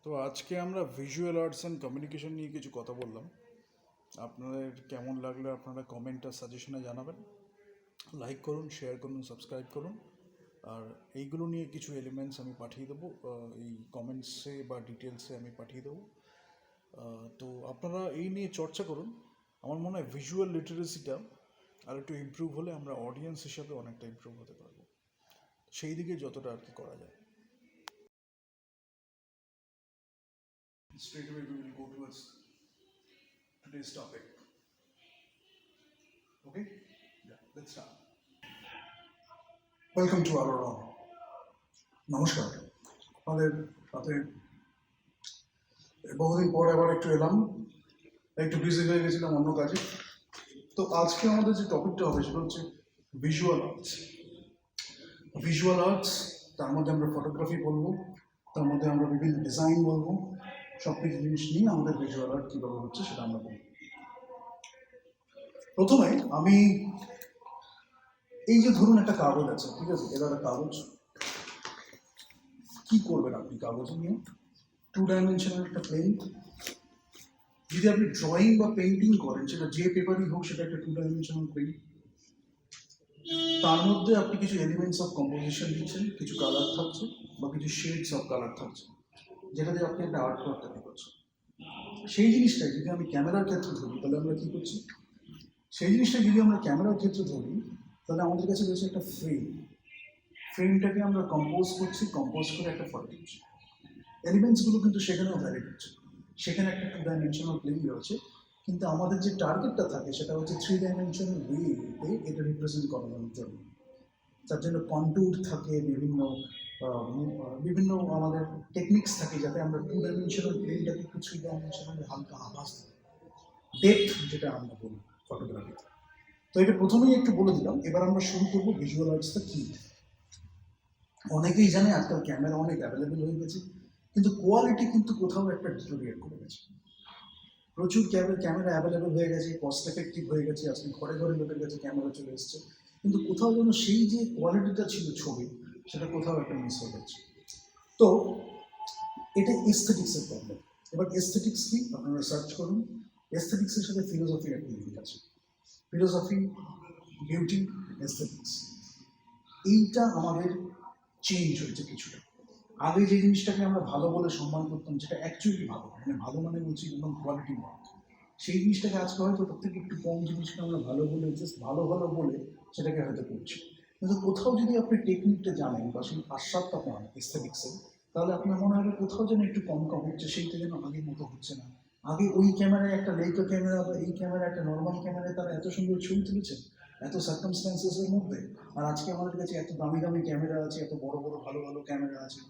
তো আজকে আমরা ভিজুয়াল আর্টস অ্যান্ড কমিউনিকেশন নিয়ে কিছু কথা বললাম। আপনাদের কেমন লাগলো আপনারা কমেন্ট আর সাজেশনে জানাবেন। লাইক করুন, শেয়ার করুন, সাবস্ক্রাইব করুন। আর এইগুলো নিয়ে কিছু এলিমেন্টস আমি পাঠিয়ে দেবো, এই কমেন্টসে বা ডিটেলসে আমি পাঠিয়ে দেবো। তো আপনারা এই নিয়ে চর্চা করুন। আমার মনে হয় ভিজুয়াল লিটারেসিটা আর একটু ইমপ্রুভ হলে আমরা অডিয়েন্স হিসাবে অনেকটা ইমপ্রুভ হতে পারবো, সেই দিকে যতটা আর কি করা যায়। Straight away we will go towards today's topic. Okay? Yeah, let's start. Welcome to our on. নমস্কার। আপনাদের সাথে বহুদিন পর আবার একটু এলাম, একটু বিজি হয়ে গেছিলাম অন্য কাজে। তো আজকে আমাদের যে টপিকটা হবে সেটা হচ্ছে ভিজুয়াল আর্টস। ভিজুয়াল আর্টস, তার মধ্যে আমরা ফটোগ্রাফি বলবো, তার মধ্যে আমরা বিভিন্ন ডিজাইন বলবো, সব কিছু জিনিস নিয়ে আমাদের ভিজুয়াল আর্ট কীভাবে হচ্ছে সেটা আমরা বলবো। প্রথমে আমি এই যে ধরুন একটা কাগজ আছে, ঠিক আছে, এবার একটা কাগজ কি করবেন আপনি কাগজ নিয়ে? টু ডাইমেনশনাল একটা প্লেন। যদি আপনি ড্রয়িং বা পেন্টিং করেন, সেটা যে পেপারই হোক, সেটা একটা টু ডাইমেনশনাল প্লেন। তার মধ্যে আপনি কিছু এলিমেন্টস অফ কম্পোজিশন দিচ্ছেন, কিছু কালার থাকছে বা কিছু শেডস অফ কালার থাকছে, যেটা দিয়ে আপনি একটা আর্ট ওয়ার্ক তৈরি করছেন। সেই জিনিসটাই যদি আমি ক্যামেরার ক্ষেত্রে ধরি, তাহলে আমরা কী করছি? সেই জিনিসটা যদি আমরা ক্যামেরার ক্ষেত্রে ধরি, তাহলে আমাদের কাছে রয়েছে একটা ফ্রেম। ফ্রেমটাকে আমরা কম্পোজ করছি, কম্পোজ করে একটা ফটো দিচ্ছি। এলিমেন্টসগুলো কিন্তু সেখানেও ভ্যারি করছে। সেখানে একটা টু ডাইমেনশনাল প্লেন রয়েছে, কিন্তু আমাদের যে টার্গেটটা থাকে সেটা হচ্ছে থ্রি ডাইমেনশনাল ওয়েতে এটা রিপ্রেজেন্ট করানোর জন্য। তার জন্য কন্টুর থাকে, বিভিন্ন আমাদের টেকনিক্স থাকে, যাতে আমরা টু ডাইমেনশনাল প্লেনটাকে একটু থ্রি ডাইমেনশনাল হালকা আভাস দিই, ডেপথ যেটা আমরা বলি ফটোগ্রাফিতে। তো এটা প্রথমেই একটু বলে দিলাম। এবার আমরা শুরু করবো ভিজুয়াল আর্টসটা কী। অনেকেই জানে আজকাল ক্যামেরা অনেক অ্যাভেলেবেল হয়ে গেছে, কিন্তু কোয়ালিটি কিন্তু কোথাও একটা ডিটোরিয়েট করে গেছে। প্রচুর ক্যামেরা অ্যাভেলেবেল হয়ে গেছে, কস্ট এফেক্টিভ হয়ে গেছে, আজকে ঘরে ঘরে লোকের কাছে ক্যামেরা চলে এসছে, কিন্তু কোথাও যেন সেই যে কোয়ালিটিটা ছিল ছবি, সেটা কোথাও একটা মিস হয়ে যাচ্ছে। তো এটা এস্থেটিক্সের প্রবলেম। এবার এস্থেটিক্স কি আপনারা সার্চ করুন। এস্থেটিক্সের সাথে ফিলোসফির একটা লিঙ্ক আছে। ফিলোসফি, বিউটি, এস্থেটিক্স, এইটা আমাদের চেঞ্জ হয়েছে কিছুটা। আগে যে জিনিসটাকে আমরা ভালো বলে সম্মান করতাম, যেটা অ্যাকচুয়ালি ভালো, মানে ভালো মানে বলছি একদম কোয়ালিটি ওয়ার্ক, সেই জিনিসটাকে আজকে হয়তো তার থেকে একটু কম জিনিসকে আমরা ভালো বলে, জাস্ট ভালো ভালো বলে সেটাকে হয়তো করছি। কিন্তু কোথাও যদি আপনি টেকনিকটা জানেন বা সেই আস্বাদটা পান এস্থেটিক্সের, তাহলে আপনার মনে হবে কোথাও যেন একটু কম কম হচ্ছে, সেইটা যেন আগের মতো হচ্ছে না। আগে ওই ক্যামেরায় একটা লেইকা ক্যামেরা বা এই ক্যামেরা একটা নর্মাল ক্যামেরায় তারা এত সুন্দর ছবি তুলেছে এত সার্কামস্ট্যান্সেসের মধ্যে, আর আজকে আমাদের কাছে এত দামি দামি ক্যামেরা আছে, এত বড় বড় ভালো ভালো ক্যামেরা আছে,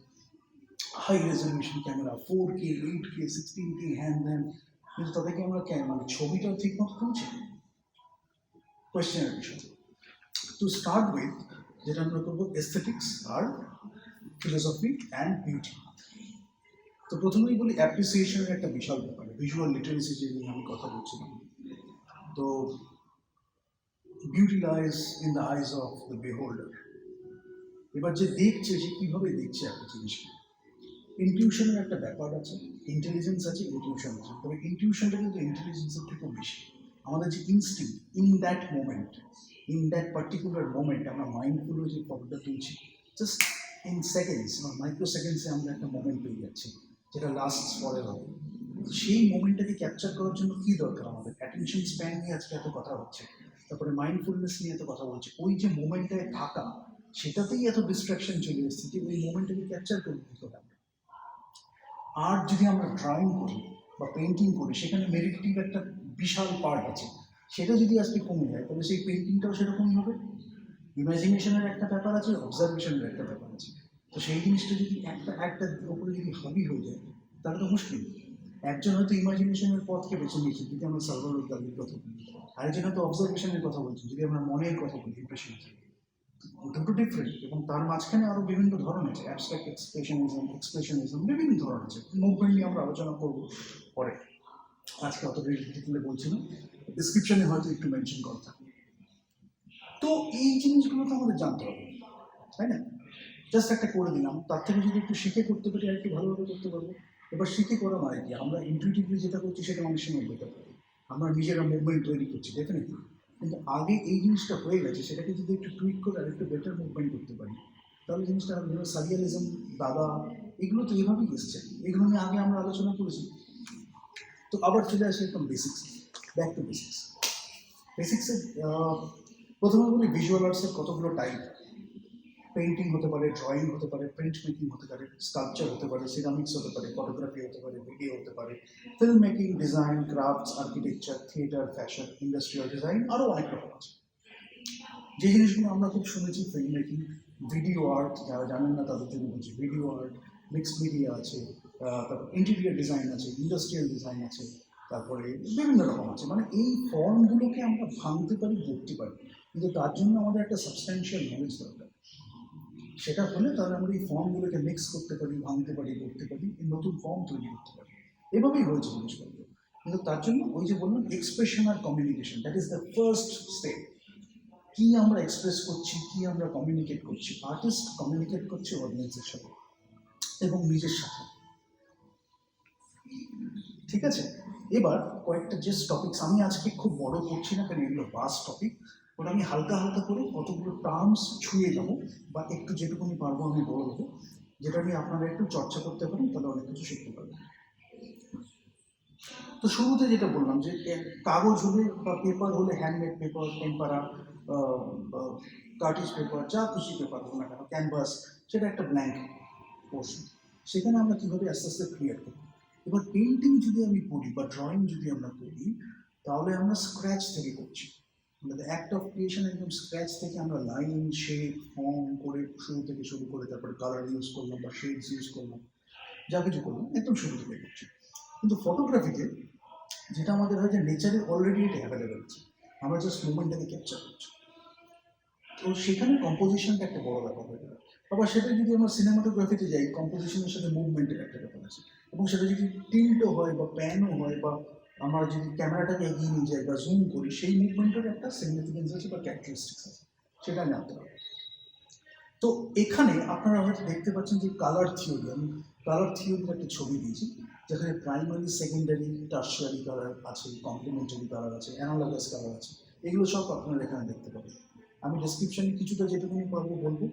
high resolution camera, 4K, 8K, 16K, hand দেন, কিন্তু তাদেরকে আমরা মানে ছবিটাও ঠিক মতো তুলছি। কোয়েশ্চেনের বিষয়। টু স্টার্ট উইথ, যেটা আমরা করবো এস্থেটিক্স আর ফিলোসফি অ্যান্ড বিউটি। তো প্রথমেই বলি অ্যাপ্রিসিয়েশনের একটা বিশাল ব্যাপার, ভিজুয়াল লিটারেসি যে নিয়ে আমি কথা বলছিলাম। তো beauty lies in the eyes of the বিহোল্ডার। এবার যে দেখছে সে কীভাবে দেখছে একটা জিনিসকে। ইনটিউশনের একটা ব্যাপার আছে, ইন্টেলিজেন্স আছে, ইনটিউশন আছে। তবে ইনটিউশনটা কিন্তু ইন্টেলিজেন্সের থেকেও বেশি। আমাদের যে instinct, in that particular moment আমরা মাইন্ডফুল হয়ে যে ফটোটা তুলছি, জাস্ট ইন সেকেন্ডস বা মাইক্রো সেকেন্ডসে আমরা একটা মোমেন্ট পেয়ে যাচ্ছি, যেটা লাস্ট ফরে হবে। সেই মোমেন্টটাকে ক্যাপচার করার জন্য কী দরকার? আমাদের অ্যাটেনশন স্প্যান নিয়ে আজকে এত কথা হচ্ছে, তারপরে মাইন্ডফুলনেস নিয়ে এত কথা বলছে। ওই যে মোমেন্টটায় থাকা, সেটাতেই এত ডিস্ট্রাকশন চলে এসেছে যে ওই মোমেন্টটাকে ক্যাপচার করবো কী করে। আর্ট যদি আমরা ড্রয়িং করি বা পেন্টিং করি, সেখানে মেডিটেটিভ একটা বিশাল পার্ট আছে। সেটা যদি আজকে কমে যায়, তাহলে সেই পেন্টিংটাও সেরকমই হবে। ইমাজিনেশনের একটা ব্যাপার আছে, অবজারভেশনের একটা ব্যাপার আছে। তো সেই জিনিসটা যদি একটা ওপরে যদি হাবি হয়ে যায়, তাহলে তো মুশকিল। একজন হয়তো ইমাজিনেশনের পথকে বেছে নিয়েছে, যদি আমরা সালভাদর দালির কথা বলি, আরেকজন হয়তো অবজারভেশনের কথা বলছি, যদি আমরা মনের কথা বলি, ইমপ্রেশন। দুটো ডিফারেন্ট, এবং তার মাঝখানে আরও বিভিন্ন ধরন আছে, অ্যাবস্ট্রাক্ট এক্সপ্রেশনিজম, বিভিন্ন ধরন আছে। মুভমেন্ট নিয়ে আমরা আলোচনা করবো পরে, আজকে অত ডিটেলে বলছি না, ডিসক্রিপশনে হয়তো একটু মেনশন করা থাকে। তো এই জিনিসগুলো তো আমাদের জানতে হবে, তাই না? জাস্ট একটা করে দিলাম, তার থেকে যদি একটু শিখে করতে পারি আর একটু ভালোভাবে করতে পারবো। এবার শিখে করা মানে কি, আমরা ইনটুইটিভলি যেটা করছি সেটা অনেক সময় বেটার করি, আমরা নিজেরা মুভমেন্ট তৈরি করছি ডেফিনেটলি, কিন্তু আগে এই জিনিসটা হয়ে গেছে, সেটাকে যদি একটু টুইট করে আর একটু বেটার মুভমেন্ট করতে পারি, তাহলে জিনিসটা সারিয়ালিজম, দাদা, এগুলো তো এভাবেই এসছে, এগুলো নিয়ে আগে আমরা আলোচনা করেছি। তো আবার চলে আসে একদম বেসিক্স, ব্যাক টু বেসিক্স। বেসিক্সে প্রথমে বলি ভিজুয়াল আর্টসের কতগুলো টাইপ। পেন্টিং হতে পারে, ড্রয়িং হতে পারে, প্রিন্ট মেকিং হতে পারে, স্কাল্পচার হতে পারে, সিরামিক্স হতে পারে, ফটোগ্রাফি হতে পারে, ভিডিও হতে পারে, film making, design, crafts, architecture, theatre, fashion, industrial design, আরও অনেক রকম আছে। যে জিনিসগুলো আমরা খুব শুনেছি, ফিল্ম মেকিং, ভিডিও আর্ট, যারা জানেন না তাদের জন্য বলছি, ভিডিও আর্ট, মিক্সড মিডিয়া আছে, তারপর ইন্টেরিয়ার ডিজাইন আছে, ইন্ডাস্ট্রিয়াল ডিজাইন আছে, তারপরে বিভিন্ন রকম আছে। মানে এই ফর্মগুলোকে আমরা ভাঙতে পারি, দেখতে পারি, কিন্তু তার জন্য আমাদের একটা সাবস্ট্যান্সিয়াল নলেজ দরকার। সেটা হলে তাহলে আমরা এই ফর্মগুলোকে মিক্স করতে পারি, ভাঙতে পারি, করতে পারি, এই নতুন ফর্ম তৈরি করতে পারি। এভাবেই হয়েছে জিনিসপত্র। কিন্তু তার জন্য ওই যে বললাম, এক্সপ্রেশন আর communication, that is the first step. কি আমরা এক্সপ্রেস করছি, কি আমরা কমিউনিকেট করছি। আর্টিস্ট কমিউনিকেট করছে অডিয়েন্সের সাথে এবং নিজের সাথে, ঠিক আছে? এবার কয়েকটা যে টপিকস আমি আজকে খুব বড় করছি না, কারণ এগুলো বাস টপিক, ওটা আমি হালকা হালকা করে কতগুলো টার্মস ছুঁয়ে যাবো, বা একটু যেটুকুনি পারবো আমি বলে দেবো, যেটা নিয়ে আপনারা একটু চর্চা করতে পারেন, তাহলে অনেক কিছু শিখতে পারবেন। তো শুরুতে যেটা বললাম যে কাগজ হলে বা পেপার হলে, হ্যান্ডমেড পেপার, টেম্পারা, কার্টিজ পেপার, যা খুশি পেপার হোক না কেন, ক্যানভাস, সেটা একটা ব্ল্যাঙ্ক পোর্শন। সেখানে আমরা কীভাবে আস্তে আস্তে ক্রিয়েট করি। এবার পেন্টিং যদি আমি করি বা ড্রয়িং যদি আমরা করি, তাহলে আমরা স্ক্র্যাচ থেকে করছি। দ্য অ্যাক্ট অফ ক্রিয়েশন, একদম স্ক্র্যাচ থেকে আমরা লাইন, শেপ, ফর্ম করে শুরু করে তারপরে কালার ইউজ করলাম বা শেডস ইউজ করলাম, যা কিছু করলাম একদম শুরু থেকে করছি। কিন্তু ফটোগ্রাফিতে যেটা আমাদের হয় যে নেচারে অলরেডি এটা অ্যাভেলেবেল আছে, আমরা জাস্ট মুভমেন্টটাকে ক্যাপচার করছি। তো সেখানে কম্পোজিশনটা একটা বড় ব্যাপার হয়ে যাবে। আবার সেটা যদি আমরা সিনেমাটোগ্রাফিতে যাই, কম্পোজিশনের সাথে মুভমেন্টের একটা ব্যাপার আছে, এবং সেটা যদি টিল্টও হয় বা প্যানও হয়, বা আমরা যদি ক্যামেরাটাকে এগিয়ে নিয়ে যাই বা জুম করি, সেই মুভমেন্টের একটা সিগনিফিকেন্স আছে বা ক্যারেক্টারিস্টিক্স আছে, সেটা আমি আনতে পারবো। তো এখানে আপনারা হয়তো দেখতে পাচ্ছেন যে কালার থিওরি, আমি কালার থিওরির একটা ছবি দিয়েছি, যেখানে প্রাইমারি, সেকেন্ডারি, টার্সিয়ারি কালার আছে, কমপ্লিমেন্টারি কালার আছে, অ্যানালগাস কালার আছে, এগুলো সব আপনারা এখানে দেখতে পাবেন। আমি ডিসক্রিপশনে কিছুটা যেটুকুনি পারবো বলবো,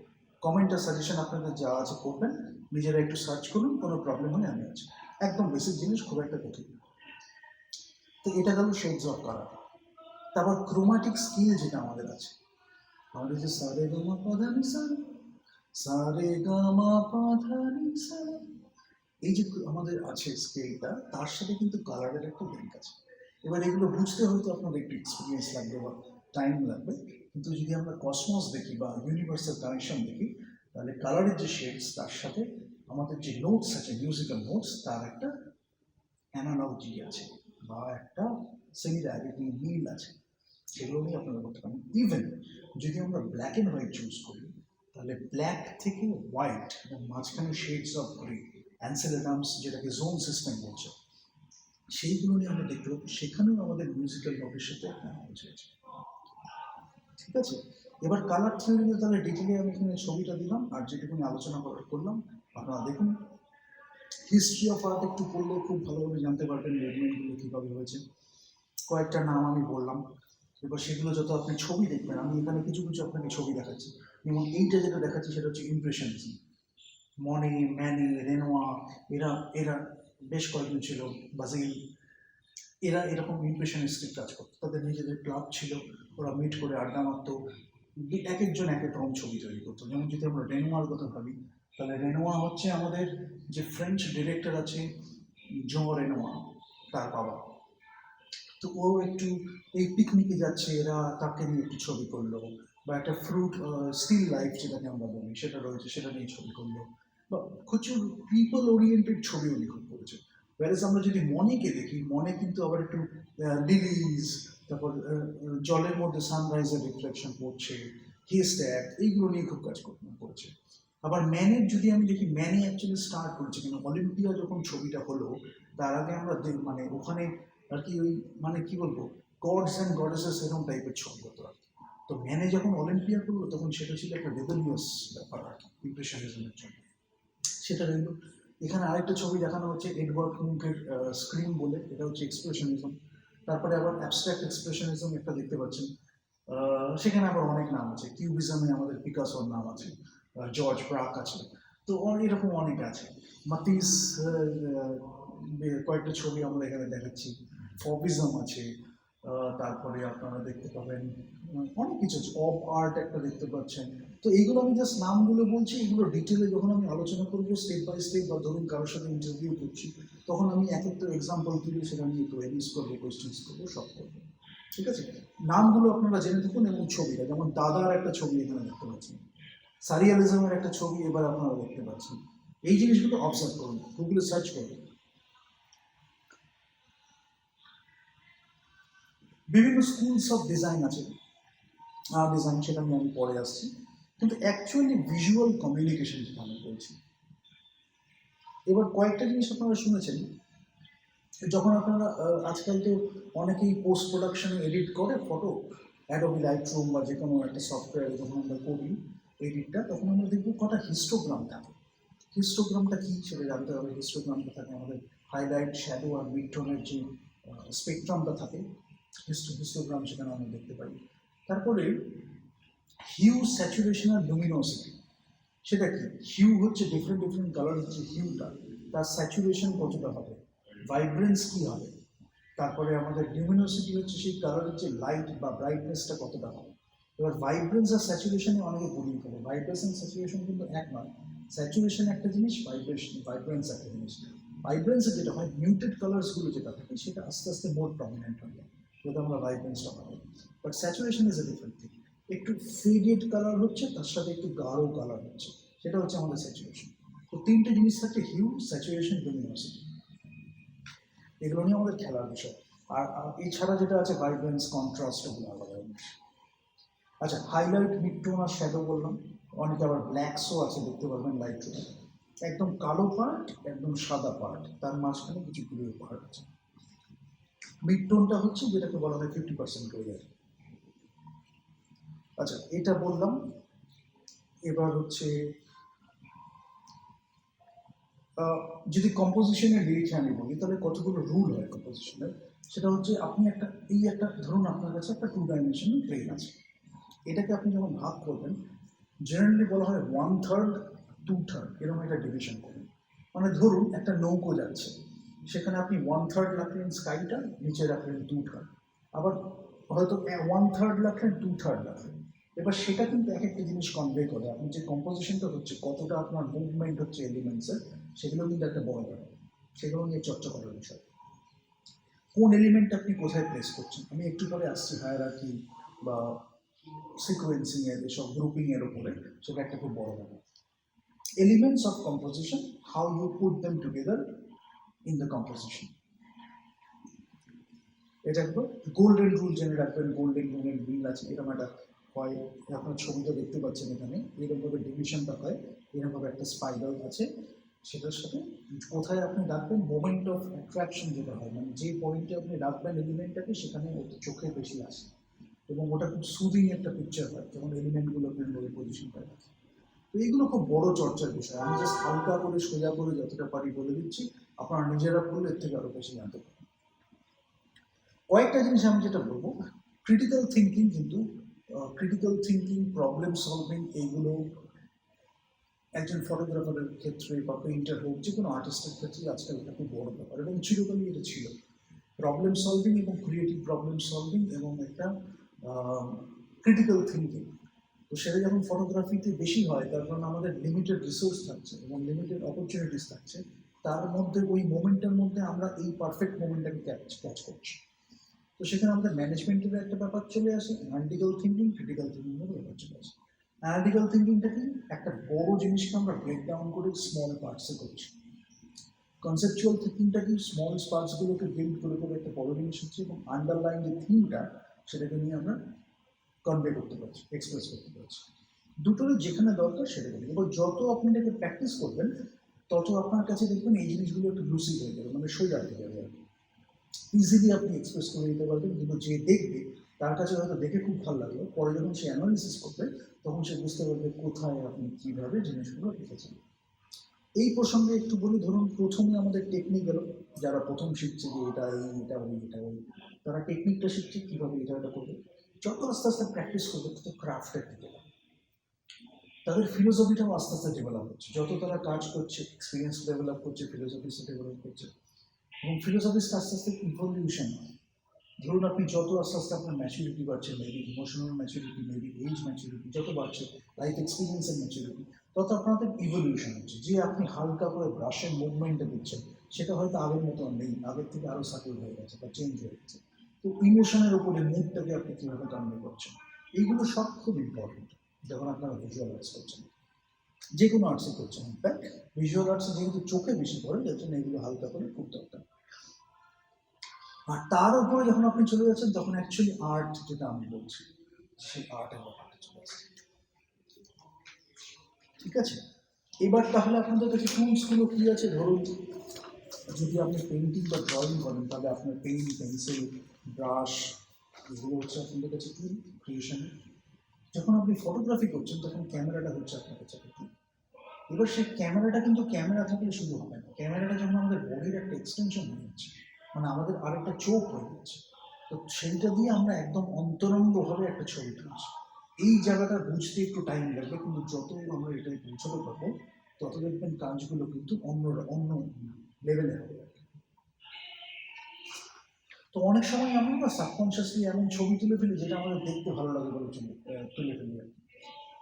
কমেন্ট আর সাজেশন আপনাদের যা আছে করবেন, নিজেরা একটু সার্চ করুন, কোনো প্রবলেম হলে আমি আছি। একদম বেসিক জিনিস, খুব একটা কঠিন। তো এটা গেল শেডস অফ কালার। তারপর ক্রোমাটিক স্কিল যেটা আমাদের আছে, আমাদের যে সারে গামা পাধানি সা, সারে গামা পাধানি সা, এই যে আমাদের আছে স্কেলটা, তার সাথে কিন্তু কালারের একটা লিঙ্ক আছে। এবার এগুলো বুঝতে হয়তো আপনাদের একটু এক্সপিরিয়েন্স লাগবে বা টাইম লাগবে, কিন্তু যদি আমরা কসমস দেখি বা ইউনিভার্সাল কানেকশন দেখি, তাহলে কালারের যে শেডস, তার সাথে আমাদের যে নোটস আছে, মিউজিক্যাল নোটস, তার একটা অ্যানালজি আছে বা একটা সিমিলারিটি, মিল আছে, সেগুলো নিয়ে আপনারা করতে পারেন। ইভেন যদি আমরা ব্ল্যাক অ্যান্ড হোয়াইট চুজ করি, তাহলে ব্ল্যাক থেকে হোয়াইট এবং মাঝখানে শেডস অফ গ্রে, অ্যান্সেলেটামস, যেটাকে জোন সিস্টেম বলছে, সেইগুলো নিয়ে আমরা দেখতে পাবো, সেখানেও আমাদের মিউজিক্যাল নোটের সাথে অ্যানালজি আছে, ঠিক আছে? এবার কালার থিওরি নিয়ে তাহলে ডিটেলে আমি এখানে ছবিটা দিলাম, আর যেটুকুনি আলোচনা করলাম আপনারা দেখুন। হিস্ট্রি অফ আর্ট একটু পড়লে খুব ভালোভাবে জানতে পারবেন মুভমেন্টগুলো কীভাবে হয়েছে। কয়েকটা নাম আমি বললাম, এবার সেগুলো যত আপনি ছবি দেখবেন, আমি এখানে কিছু কিছু আপনাকে ছবি দেখাচ্ছি। যেমন এইটা যেটা দেখাচ্ছি সেটা হচ্ছে ইমপ্রেশনিজম। মনে, ম্যানে, রেনোয়া, এরা এরা বেশ কয়েকজন ছিল, বাজিল, এরা এরকম ইমপ্রেশনিস্টিক কাজ করতো, তাদের নিজেদের ক্লাব ছিল, ওরা মিট করে আড্ডা মারতো, এক একজন এক এক রকম ছবি তৈরি করতো। যেমন যদি আমরা রেনোয়ার কথা ভাবি, তাহলে রেনোয়া হচ্ছে আমাদের যে ফ্রেঞ্চ ডিরেক্টর আছে, জন রেনোয়া, তার বাবা। তো ও একটু এই পিকনিকে যাচ্ছে, এরা তাকে নিয়ে একটু ছবি করলো, বা একটা ফ্রুট স্টিল লাইফ যেটাকে আমরা বলি সেটা রয়েছে, সেটা নিয়ে ছবি করলো, বা প্রচুর পিপল ওরিয়েন্টেড ছবি উনি খুব করেছে। ওয়ারেস আমরা যদি মনেকে দেখি, মনে কিন্তু আবার একটু লিলিজ, তারপর জলের মধ্যে সানরাইজের রিফ্লেকশন পড়ছে, হেস্ট্যাগ, এইগুলো নিয়ে খুব কাজ করেছে। আবার ম্যানের যদি আমি দেখি, ম্যানে অ্যাকচুয়ালি স্টার্ট করেছে, কিন্তু অলিম্পিয়া যখন ছবিটা হলো, তার আগে আমরা মানে ওখানে আর কি ওই মানে কি বলবো, গডস অ্যান্ড গডেসেস এরকম টাইপের ছবি হতো আর কি। তো ম্যানে যখন অলিম্পিয়া করলো, তখন সেটা ছিল একটা রেবেলিয়াস ব্যাপার আর কি, ইমপ্রেশনিজমের জন্য, সেটা রইল। এখানে আরেকটা ছবি দেখানো হচ্ছে এডওয়ার্ড মুঙ্কের স্ক্রিন বলে, এটা হচ্ছে এক্সপ্রেশনিজম। তারপরে আবার অ্যাবস্ট্রাক্ট এক্সপ্রেশনিজম একটা দেখতে পাচ্ছেন, সেখানে আবার অনেক নাম আছে। কিউবিজমে আমাদের পিকাসোর নাম আছে, জর্জ ব্রাক আছে, তো এরকম অনেক আছে। মাতিস কয়েকটা ছবি আমরা এখানে দেখাচ্ছি। ফবিজম আছে, তারপরে আপনারা দেখতে পাবেন অনেক কিছু আছে, অফ আর্ট একটা দেখতে পাচ্ছেন। তো এইগুলো আমি জাস্ট নামগুলো বলছি, এগুলো ডিটেলে যখন আমি আলোচনা করবো স্টেপ বাই স্টেপ, বা ধরুন কারোর সাথে ইন্টারভিউ করছি, তখন আমি এক একটা এক্সাম্পল তুলে সেটা নিয়ে কোয়েরিজ করবো, কোয়েশ্চেন্স করবো, সব করবো। ঠিক আছে, নামগুলো আপনারা জেনে থাকুন। এবং ছবিটা, যেমন দাদার একটা ছবি এখানে দেখতে পাচ্ছেন, সারিয়ালিজমের একটা ছবি এবার আপনারা দেখতে পাচ্ছেন। এই জিনিসগুলো অবজার্ভ করুন, গুগলে সার্চ করুন। বিভিন্ন স্কুলস অফ ডিজাইন আছে, ডিজাইন সেটা নিয়ে আমি পরে আসছি, কিন্তু অ্যাকচুয়ালি ভিজুয়াল কমিউনিকেশন যেটা আমি বলছি। এবার কয়েকটা জিনিস আপনারা শুনেছেন, যখন আপনারা আজকাল তো অনেকেই পোস্ট প্রোডাকশনে এডিট করে ফটো, অ্যাডোবি লাইটরুম বা যে কোনো একটা সফটওয়্যারে যখন আমরা করি এডিটটা, তখন আমরা দেখব কটা হিস্টোগ্রাম থাকে। হিস্টোগ্রামটা কী সেটা জানতে হবে। হিস্টোগ্রামটা থাকে আমাদের হাইলাইট, শ্যাডো আর মিডটোনের যে স্পেকট্রামটা থাকে, হিস্টোগ্রাম সেখানে আমরা দেখতে পাই। তারপরে হিউ, স্যাচুরেশন আর লুমিনোসিটি, সেটা কি? হিউ হচ্ছে ডিফারেন্ট ডিফারেন্ট কালার হচ্ছে হিউটা, তার স্যাচুরেশন কতটা হবে, ভাইব্রেন্স কী হবে। তারপরে আমাদের লিউমিনোসিটি হচ্ছে সেই কালারের যে লাইট বা ব্রাইটনেসটা কতটা হবে। এবার ভাইব্রেন্স আর স্যাচুরেশনে অনেকে গুলিয়ে ফেলে, ভাইব্রেশন স্যাচুরেশন কিন্তু এক নয়। স্যাচুরেশন একটা জিনিস, ভাইব্রেন্স একটা জিনিস। ভাইব্রেন্সে যেটা হয়, মিউটেড কালার্সগুলো যেটা থাকে সেটা আস্তে আস্তে মোর প্রমিনেন্ট হয়ে যায়, যেটা আমরা ভাইব্রেন্সটা পাবো। But saturation is a different thing. একটু ফেডেড কালার হচ্ছে, তার সাথে একটু গাঢ় কালার হচ্ছে, সেটা হচ্ছে আমাদের স্যাচুরেশন। তো তিনটে জিনিস থাকে, হিউ, স্যাচুরেশন, লুমিনোসিটি। এগুলো নিয়ে আমাদের খেলার বিষয়। আর এছাড়া যেটা আছে ভাইব্রেন্স, কন্ট্রাস্ট, এগুলো আলাদা জিনিস। আচ্ছা, হাইলাইট, মিডটোন আর শ্যাডো বললাম। অনেকে আবার ব্ল্যাকসও আছে, দেখতে পারবেন লাইট রুমে। একদম কালো পার্ট, একদম সাদা পার্ট, তার মাঝখানে কিছু গ্রে পার্ট আছে। মিডটোনটা হচ্ছে যেটাকে বলা হয় 50% গ্রে। আচ্ছা, এটা বললাম। এবার হচ্ছে যদি কম্পোজিশনের লিরিখে আমি বলি, তাহলে কতগুলো রুল হয় কম্পোজিশনের। সেটা হচ্ছে, আপনি একটা ধরুন আপনার কাছে একটা 2 ডাইমেনশনাল প্লেন আছে, এটাকে আপনি যখন ভাগ করবেন, জেনারেলি বলা হয় 1/3, 2/3, এরকম একটা ডিভিশন করুন। মানে ধরুন একটা নৌকো যাচ্ছে, সেখানে আপনি 1/3 রাখলেন স্কাইটা, নিচে রাখলেন 2/3, আবার হয়তো 1/3 রাখলেন, 2/3 রাখলেন। এবার সেটা কিন্তু এক একটা জিনিস কনভে করে। আপনি যে কম্পোজিশনটা হচ্ছে, কতটা আপনার মুভমেন্ট হচ্ছে এলিমেন্টসের, সেগুলো কিন্তু একটা বড় ব্যাপার। সেগুলো নিয়ে চর্চা করার বিষয়। কোন এলিমেন্ট আপনি কোথায় প্লেস করছেন, আমি একটু পরে আসছি হায়ারার্কি বা সিকোয়েন্সিং এর, এসব গ্রুপিং এর উপরে, সেটা একটা খুব বড় ব্যাপার। Elements of composition, how you put them together in the composition. এটা একবার গোল্ডেন রুল জেনে রাখবেন। গোল্ডেন রুলের মিল আছে, এরকম একটা হয়, আপনার ছবিটা দেখতে পাচ্ছেন এখানে, এরকমভাবে ডিভিশনটা হয়, এরকমভাবে একটা স্পাইরাল আছে, সেটার সাথে কোথায় আপনি রাখবেন, মোমেন্ট অফ অ্যাট্রাকশন যেটা হয়, মানে যে পয়েন্টে আপনি রাখবেন এলিমেন্টটাকে, সেখানে ওর চোখে বেশি আসে, এবং ওটা খুব সুদিং একটা পিকচার হয় যখন এলিমেন্টগুলো আপনি পজিশন পায়। তো এইগুলো খুব বড় চর্চার বিষয়। আমি জাস্ট হালকা করে সোজা করে যতটা পারি বলে দিচ্ছি, আপনারা নিজেরা পড়লে এর থেকে আরও বেশি জানতে পারেন। কয়েকটা জিনিস আমি যেটা বলবো, ক্রিটিক্যাল থিঙ্কিং, কিন্তু ক্রিটিক্যাল থিঙ্কিং, প্রবলেম সলভিং, এইগুলো একজন ফটোগ্রাফারের ক্ষেত্রে বা পেইন্টার হোক, যে কোনো আর্টিস্টের ক্ষেত্রে আজকাল এটা খুব বড় ব্যাপার, এবং চিরকালই এটা ছিল। প্রবলেম সলভিং এবং ক্রিয়েটিভ প্রবলেম সলভিং এবং একটা ক্রিটিক্যাল থিঙ্কিং। তো সেটা যখন ফটোগ্রাফিতে বেশি হয়, তার কারণ আমাদের লিমিটেড রিসোর্স থাকছে এবং লিমিটেড অপরচুনিটিস থাকছে, তার মধ্যে ওই মোমেন্টের মধ্যে আমরা এই পারফেক্ট মোমেন্টটাকে ক্যাচ করছি। তো সেখানে আমাদের ম্যানেজমেন্টের একটা ব্যাপার চলে আসে, অ্যানালিটিক্যাল থিঙ্কিং, ক্রিটিক্যাল থিঙ্কিংয়ের ব্যাপার চলে আসে। অ্যানালিটিক্যাল থিঙ্কিংটা কি? একটা বড় জিনিসকে আমরা ব্রেক ডাউন করে স্মল পার্টসে করছি। কনসেপচুয়াল থিঙ্কিংটা কি? স্মল পার্টসগুলোকে বিল্ড করে করে একটা বড় জিনিস হচ্ছে, এবং আন্ডারলাইন যে থিমটা, সেটাকে নিয়ে আমরা কনভে করতে পারছি, এক্সপ্রেস করতে পারছি। দুটোরই যেখানে দরকার সেটা করি। এবার যত আপনি এটাকে প্র্যাকটিস করবেন, তত আপনার কাছে দেখবেন এই জিনিসগুলো একটু লুসিড হয়ে যাবে, মানে সোজা হয়ে যাবে। ইজিলি আপনি এক্সপ্রেস করে দিতে পারবেন, কিন্তু যে দেখবে তার কাছে হয়তো দেখে খুব ভালো লাগলো, পরে যখন সে অ্যানালিসিস করবে, তখন সে বুঝতে পারবে কোথায় আপনি কীভাবে জিনিসগুলো লিখেছেন। এই প্রসঙ্গে একটু বলি, ধরুন প্রথমে আমাদের টেকনিক গেল, যারা প্রথম শিখছে যে এটা এই এটা ওই এটা ওই, তারা টেকনিকটা শিখছে কীভাবে এটা করবে। যত আস্তে আস্তে প্র্যাকটিস করবে তত ক্রাফটের দিকে যাবে। তাদের ফিলোসফিটাও আস্তে আস্তে ডেভেলপ হচ্ছে, যত তারা কাজ করছে এক্সপিরিয়েন্স ডেভেলপ করছে, ফিলোসফিসও ডেভেলপ করছে, এবং ফিলোসফিসটা আস্তে আস্তে ইভলিউশন হয়। ধরুন আপনি যত আস্তে আস্তে আপনার ম্যাচুরিটি বাড়ছে, maybe emotional maturity, maybe age maturity যত বাড়ছে, লাইফ এক্সপিরিয়েন্সের ম্যাচুরিটি, তত আপনাদের ইভলিউশন হচ্ছে। যে আপনি হালকা করে ব্রাশের মুভমেন্টটা দিচ্ছেন সেটা হয়তো আগের মতো আর নেই, আগের থেকে আরও সাটেল হয়ে গেছে বা চেঞ্জ হয়ে গেছে। তো ইমোশনের উপরে মুডটাকে আপনি কীভাবে কনভে করছেন, এইগুলো সব খুব ইম্পর্টেন্ট যখন আপনারা ভিজুয়াল আর্টস করছেন, যে কোনো আর্টসই করছেন। ইনফ্যাক্ট ভিজুয়াল আর্টসে যেহেতু চোখে বেশি পড়ে, যার জন্য এগুলো হালকা করে খুব দরকার। আর তার উপরে যখন আপনি চলে যাচ্ছেন তখন অ্যাকচুয়ালি আর্ট যেটা আমি বলছি সেই আর্টের ব্যাপারটা চলে আসছে। ঠিক আছে, এবার তাহলে আপনাদের কাছে টুলসগুলো কী আছে? ধরুন যদি আপনি পেন্টিং বা ড্রয়িং করেন তাহলে আপনার পেন, পেন্সিল, ব্রাশ, এগুলো হচ্ছে আপনাদের কাছে টুল ক্রিয়েশনের। যখন আপনি ফটোগ্রাফি করছেন তখন ক্যামেরাটা হচ্ছে আপনার কাছে একটা টুল। এবার সেই ক্যামেরাটা কিন্তু ক্যামেরা থাকলে শুধু হবে না, ক্যামেরাটা যখন আমাদের বডির একটা এক্সটেনশন হয়ে যাচ্ছে, মানে আমাদের আরেকটা চোখ হয়ে যাচ্ছে, তো সেইটা দিয়ে আমরা একদম অন্তরঙ্গভাবে একটা ছবি তুলছি। এই জায়গাটা বুঝতে একটু টাইম লাগবে, কিন্তু যত আমরা এটাই পৌঁছতে পারবো তত দেখবেন কাজগুলো কিন্তু অন্য অন্য লেভেলে হবে। তো অনেক সময় আমরা না সাবকনশিয়াসলি এমন ছবি তুলে ফেলি যেটা আমাদের দেখতে ভালো লাগে বলে তুলে ফেলি আর কি।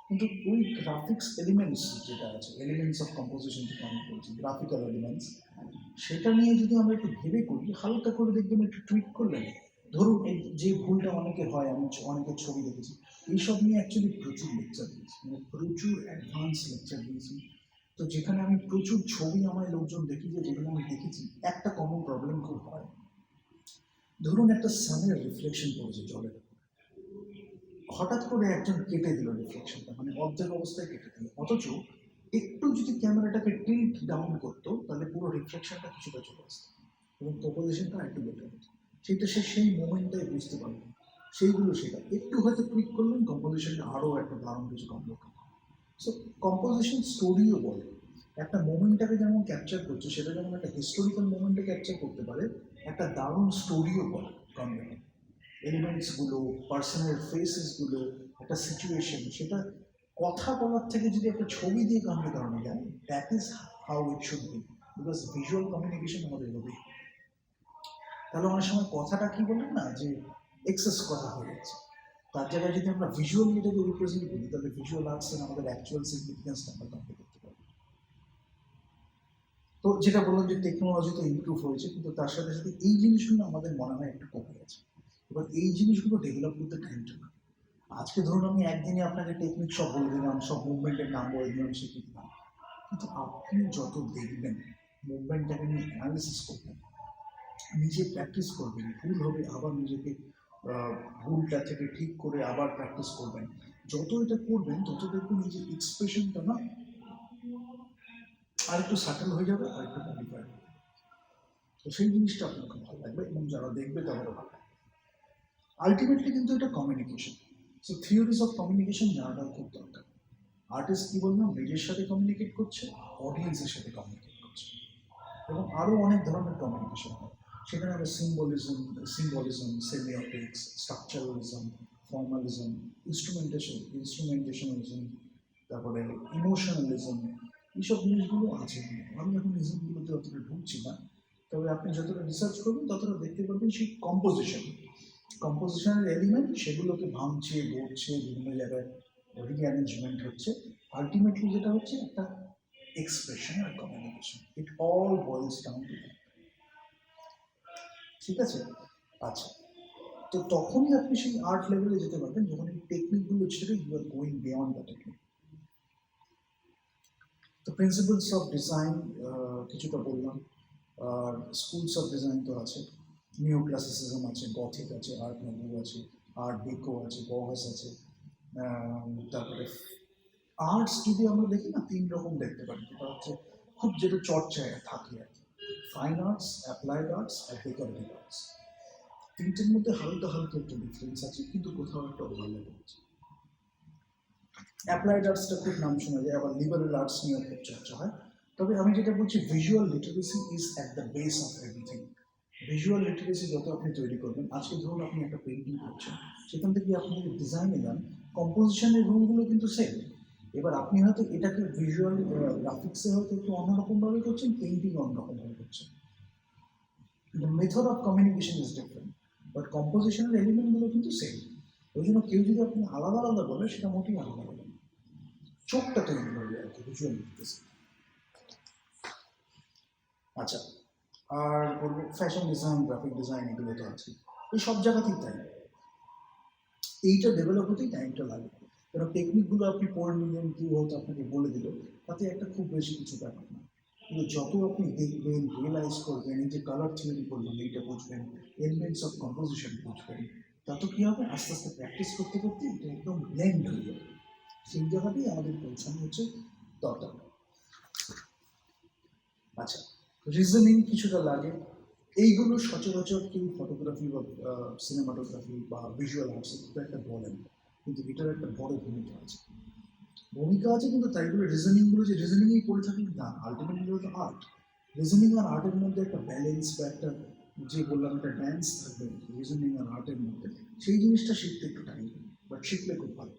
কিন্তু ওই গ্রাফিক্স এলিমেন্টস যেটা আছে, এলিমেন্টস অফ কম্পোজিশন যেটা আমি বলছি, গ্রাফিক্যাল এলিমেন্টস, সেটা নিয়ে যদি আমরা একটু ভেবে করি, হালকা করে দেখবেন একটু টুইক করলেন। ধরুন এই যে ভুলটা অনেকের হয়, আমি অনেকের ছবি দেখেছি, এইসব নিয়ে অ্যাকচুয়ালি প্রচুর লেকচার দিয়েছি, মানে প্রচুর অ্যাডভান্স লেকচার দিয়েছি। তো যেখানে আমি প্রচুর ছবি আমার লোকজন দেখি, যে যেগুলো আমি দেখেছি একটা কমন প্রবলেম খুব হয়। ধরুন একটা সানের রিফ্লেকশন পড়েছে জলের উপর, হঠাৎ করে একজন কেটে দিল রিফ্লেকশনটা, মানে অর্ধেক অবস্থায় কেটে দিল, অথচ একটু যদি ক্যামেরাটাকে টিল্ট ডাউন করতো তাহলে পুরো রিফ্লেকশনটা কিছুটা চলে আসতো এবং কম্পোজিশনটা একটু বেটার হতো। সেটা সেই মোমেন্টটাই বুঝতে পারবেন। সেইগুলো সেটা একটু হয়তো ক্লিক করলেন, কম্পোজিশনটা আরও একটা দারুণ কিছু কমপ্লিট হবে। সো কম্পোজিশন স্টোরিও বলে, একটা মোমেন্টটাকে যেমন ক্যাপচার করছে, সেটা যেমন একটা হিস্টোরিক্যাল মোমেন্টে ক্যাপচার করতে পারে, একটা দারুণ স্টোরিও বলে কনভে। এলিমেন্টসগুলো, পার্সোনাল ফেসেসগুলো, একটা সিচুয়েশন, সেটা কথা বলার থেকে যদি একটা ছবি দিয়ে কনভে করানো যায়, that is how it should be, because visual communication আমাদের হবে। তাহলে অনেক সময় কথাটা কি বলেন না, যে এক্সেস কথা হয়ে যাচ্ছে, তার জায়গায় যদি আমরা ভিজুয়ালি এটাকে রিপ্রেজেন্ট করি, তাহলে ভিজুয়াল আর্টসের আমাদের অ্যাকচুয়াল সিগনিফিকেন্সটা আমরা কনভে করতে পারবো। তো যেটা বললাম যে টেকনোলজি তো ইমপ্রুভ হয়েছে, কিন্তু তার সাথে সাথে এই জিনিসগুলো আমাদের মনে হয় একটু কমে গেছে। এবার এই জিনিসগুলো ডেভেলপ করতে টাইমটা লাগে। আজকে ধরুন আমি একদিনে আপনাকে টেকনিক সব বলে দিলাম, সব মুভমেন্টের নাম বলে দিলাম, শিখিয়ে দিলাম, কিন্তু আপনি যত দেখবেন, মুভমেন্টটাকে নিয়ে অ্যানালিসিস করবেন, নিজে প্র্যাকটিস করবেন, ভুল হবে আবার নিজেকে ভুলটা থেকে ঠিক করে আবার প্র্যাকটিস করবেন, যত এটা করবেন তত দেখবেন নিজের এক্সপ্রেশনটা না আর একটু সাটেল হয়ে যাবে, আর একটু মডিফাই হবে। তো সেই জিনিসটা আপনার খুব ভালো লাগবে এবং যারা দেখবে তাদেরও ভালো লাগবে। আলটিমেটলি কিন্তু এটা communication. So theories of communication জানাটাও খুব দরকার। আর্টিস্ট কি বললাম, নিজের সাথে কমিউনিকেট করছে, অডিয়েন্সের সাথে কমিউনিকেট করছে, এবং আরও অনেক ধরনের কমিউনিকেশন হয়। সেখানে আমরা সিম্বলিজম, সেমিওটিক্স, স্ট্রাকচারালিজম, ফর্মালিজম, ইনস্ট্রুমেন্টেশনালিজম, তারপরে ইমোশনালিজম, এইসব জিনিসগুলো আছে। আমি এখন ইজমগুলোতে অতটা ঢুকছি না, তবে আপনি যতটা রিসার্চ করবেন ততটা দেখতে পারবেন সেই কম্পোজিশনের এলিমেন্ট, সেগুলোকে ভাঙছে, গড়ছে, বিভিন্ন জায়গায় রিঅ্যারেঞ্জমেন্ট হচ্ছে। আলটিমেটলি যেটা হচ্ছে একটা এক্সপ্রেশন আর communication, it all boils down to that. ঠিক আছে, আচ্ছা, তো তখনই আপনি সেই আর্ট লেভেলে যেতে পারবেন যখন এই টেকনিকগুলো ছেড়ে you are going beyond the technique. তো প্রিন্সিপালস অফ ডিজাইন কিছুটা বললাম, আর স্কুলস অফ ডিজাইন তো আছে, নিও ক্লাসিসিজম আছে, গথিক আছে, আর্ট নভো আছে, আর্ট ডেকো আছে, বহাস আছে। তারপরে আর্টস যদি আমরা দেখি না, 3 রকম দেখতে পারি, যেটা হচ্ছে খুব যেটা চর্চায় থাকে আর কি, ফাইন আর্টস, অ্যাপ্লাইড আর্টস আর ডেকোরেটিভ আর্টস। 3টের মধ্যে হালকা হালকা একটা ডিফারেন্স আছে, কিন্তু কোথাও একটা ওভারল্যাপ আছে। অ্যাপ্লাইড আর্টসটা খুব নাম শোনা যায়, আবার লিবারেল আর্টস নিয়েও খুব চর্চা হয়। তবে আমি যেটা বলছি, visual literacy is at the base of everything. Visual literacy যত আপনি তৈরি করবেন, আজকে ধরুন আপনি একটা পেন্টিং করছেন, সেখান থেকে আপনি যদি ডিজাইনে যান, কম্পোজিশনের রুলগুলো কিন্তু সেম। এবার আপনি হয়তো এটাকে ভিজুয়াল গ্রাফিক্সে হয়তো একটু অন্যরকমভাবে করছেন, পেন্টিং অন্যরকমভাবে করছেন, the method of communication is different, but compositional এলিমেন্টগুলো কিন্তু সেম। ওই জন্য কেউ যদি আপনি আলাদা আলাদা বলে, সেটা মোটেই আলাদা হবে না, চোখটা তৈরি করবে আর কি ভিজুয়াল লিটারেসি। আচ্ছা, আর বলবো ফ্যাশন ডিজাইন, গ্রাফিক ডিজাইন, এগুলো তো আছে, এই সব জায়গাতেই তাই। এইটা ডেভেলপ হতেই টাইমটা লাগে, কারণ টেকনিকগুলো আপনি পড়ে নিলেন, কেউ হয়তো আপনাকে বলে দিল, তাতে একটা খুব বেশি কিছু ব্যাপার না। কিন্তু যত আপনি দেখবেন, রিয়েলাইজ করবেন, এই যে কালার থিওরি বললাম এইটা বুঝবেন, এলিমেন্টস অফ কম্পোজিশন বুঝবেন, তত কী হবে, আস্তে আস্তে প্র্যাকটিস করতে করতে এটা একদম ব্লেন্ড হয়ে যাবে। সেই জায়গাতেই আমাদের পৌঁছানো হচ্ছে দরকার। আচ্ছা, রিজনিং কিছুটা লাগে, এইগুলো সচরাচর কেউ ফটোগ্রাফি বা সিনেমাটোগ্রাফি বা ভিজুয়াল আর্টসে খুব একটা বলেন, কিন্তু এটার একটা বড় ভূমিকা আছে। ভূমিকা আছে, কিন্তু তাই বলে রিজনিংগুলো যে রিজনিংই করে থাকেন না, আলটিমেটলি তো আর্ট। রিজনিং আর আর্টের মধ্যে একটা ব্যালেন্স বা একটা, যে বললাম একটা ড্যান্স থাকবে রিজনিং আর আর্টের মধ্যে, সেই জিনিসটা শিখতে একটু টাইম লাগে, বাট শিখলে খুব ভালো।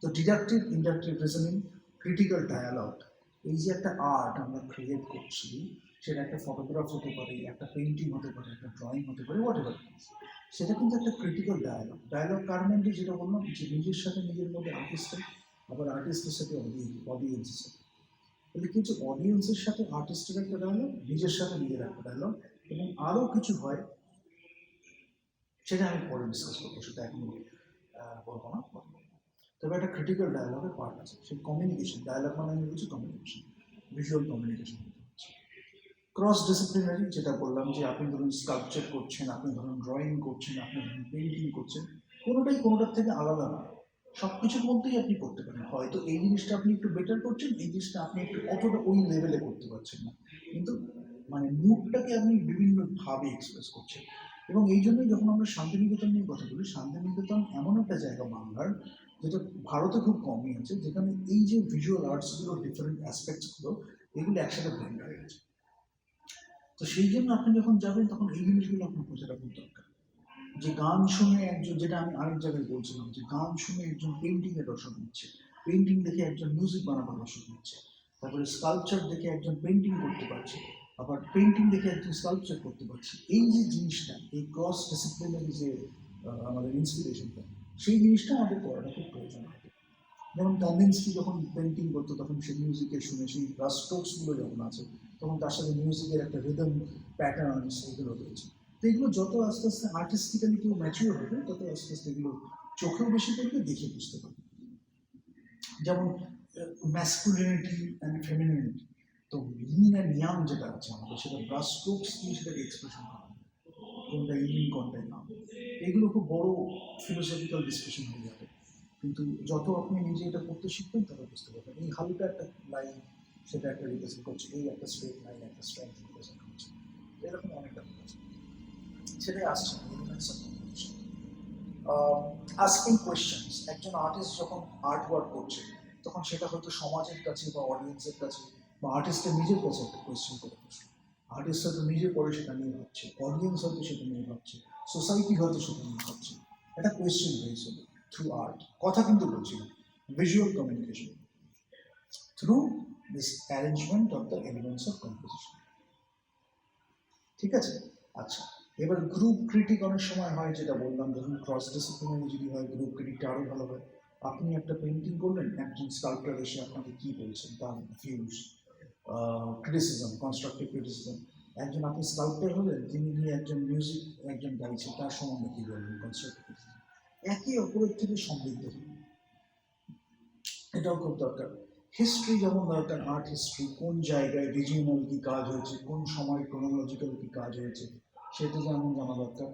তো deductive, inductive reasoning, critical dialogue, এই যে একটা আর্ট আমরা ক্রিয়েট করছি, সেটা একটা ফটোগ্রাফ হতে পারে, একটা পেন্টিং হতে পারে, একটা ড্রয়িং হতে পারে, হোয়াট এভার, সেটা কিন্তু একটা ক্রিটিক্যাল ডায়ালগ। ডায়ালগ কার মধ্যে, যেটা বললাম, যে নিজের সাথে নিজের মধ্যে আর্টিস্টের, আবার আর্টিস্টের সাথে অডিয়েন্সের সাথে। তাহলে কিছু অডিয়েন্সের সাথে আর্টিস্টের একটা ডায়ালগ, নিজের সাথে নিজের একটা ডায়ালগ, এবং আরও কিছু হয়, সেটা আমি পরে ডিসকাস করবো, সেটা এখন বলবো না। তবে একটা ক্রিটিক্যাল ডায়ালগের পার্ট আছে, সেই কমিউনিকেশন। ডায়ালগ মানে আমি বলছি communication, visual communication. Cross disciplinary, যেটা বললাম, যে আপনি ধরুন স্কাল্পচার করছেন, আপনি ধরুন ড্রয়িং করছেন, আপনি ধরুন পেন্টিং করছেন, কোনোটাই কোনোটার থেকে আলাদা না, সব কিছুর মধ্যেই আপনি করতে পারেন। হয়তো এই জিনিসটা আপনি একটু বেটার করছেন, এই জিনিসটা আপনি একটু অতটা ওই লেভেলে করতে পারছেন না, কিন্তু মানে মুডটাকে আপনি বিভিন্নভাবে এক্সপ্রেস করছেন। এবং এই জন্যই যখন আমরা শান্তিনিকেতন নিয়ে কথা বলি, শান্তিনিকেতন এমন একটা জায়গা বাংলার, যেটা ভারতে খুব কমই আছে, যেখানে এই যে ভিজুয়াল আর্টসগুলোর ডিফারেন্ট অ্যাসপেক্টসগুলো, এগুলো একসাথে ব্লেন্ড হয়ে গেছে। তো সেই জন্য আপনি যখন যাবেন, তখন এই জিনিসগুলো আপনার বোঝাটা খুব দরকার। যে গান শুনে একজন, যেটা আমি আরেক জায়গায় বলছিলাম, যে গান শুনে একজন পেন্টিংয়ের রসদ নিচ্ছে, পেন্টিং দেখে একজন মিউজিক বানাবার রসদ নিচ্ছে, তারপরে স্কাল্পচার দেখে একজন পেন্টিং করতে পারছে, আবার পেন্টিং দেখে একজন স্কাল্পচার করতে পারছে। এই যে জিনিসটা, এই ক্রস ডিসিপ্লিনারি যে আমাদের ইন্সপিরেশনটা, সেই জিনিসটা আমাদের করাটা খুব প্রয়োজন হয়। যেমন কান্দিনস্কি যখন পেন্টিং করতো, তখন সে মিউজিকে শুনে, সেই ব্রাশ স্ট্রোকসগুলো যখন আছে, তখন তার সাথে মিউজিকের একটা রিদম প্যাটার্ন, সেগুলো রয়েছে। তো এগুলো যত আস্তে আস্তে আর্টিস্টিক্যালি কেউ ম্যাচিওর হবে, তত আস্তে আস্তে এগুলো চোখেও বেশি করবে, দেখে বুঝতে পারবে। যেমন ম্যাসকুলিনিটি অ্যান্ড ফেমিনিনিটি, তো ইন অ্যান্ড ইয়াং যেটা আছে আমাদের, সেটা ব্রাশ স্ট্রোকস দিয়ে সেটাকে এক্সপ্রেশন করা হয়, কোনটা ইন কোনটা ইয়াং। এগুলো খুব বড় ফিলোসফিক্যাল ডিসকাশন হয়ে যাবে, কিন্তু যত আপনি নিজে এটা করতে শিখবেন, তত বুঝতে পারবেন। এই হালকা একটা লাইন, সেটা একটা রিপ্রেজেন্ট করছে, এই একটা স্ট্রেট লাইন একটা স্ট্রেংথ রিপ্রেজেন্ট করছে, এরকম অনেক ব্যাপার আছে। সেটাই আসছে elements of composition. Asking questions, একজন আর্টিস্ট যখন আর্ট ওয়ার্ক করছে, তখন সেটা হয়তো সমাজের কাছে বা অডিয়েন্সের কাছে বা আর্টিস্টের নিজের কাছে একটা কোয়েশ্চেন করে প্রশ্ন। আর্টিস্ট হয়তো নিজে পরে সেটা নিয়ে ভাবছে, অডিয়েন্স হয়তো সেটা নিয়ে ভাবছে, সোসাইটি হয়তো সেটা নিয়ে ভাবছে, একটা কোয়েশ্চেন হয়েছিল থ্রু আর্ট। কথা কিন্তু বলছি না, visual communication through this arrangement of the elements of composition. ঠিক আছে? আচ্ছা, এবার গ্রুপ ক্রিটিক অনেক সময় হয়, যেটা বললাম, ধরুন ক্রস ডিসিপ্লিনারি যদি হয়, গ্রুপ ক্রিটিকটা আরও ভালো হয়। আপনি একটা পেন্টিং করলেন, একজন স্কাল্পচার এসে আপনাকে কী বলছেন, তার ভিউজ, ক্রিটিসিজম, কনস্ট্রাকটিভ ক্রিটিসিজম। একজন, আপনি স্কাল্পচার হলেন, তিনি গিয়ে একজন মিউজিক একজন গাইছে, তার সম্বন্ধে কী বলবেন, কনস্ট্রাকটিভ ক্রিটিসিজম। একে অপরের থেকে সমৃদ্ধ হন, এটাও খুব দরকার। হিস্ট্রি যেমন দরকার, আর্ট হিস্ট্রি, কোন জায়গায় রিজিওনাল কী কাজ হয়েছে, কোন সময় ক্রোনোলজিক্যাল কী কাজ হয়েছে, সেটা যেমন জানা দরকার।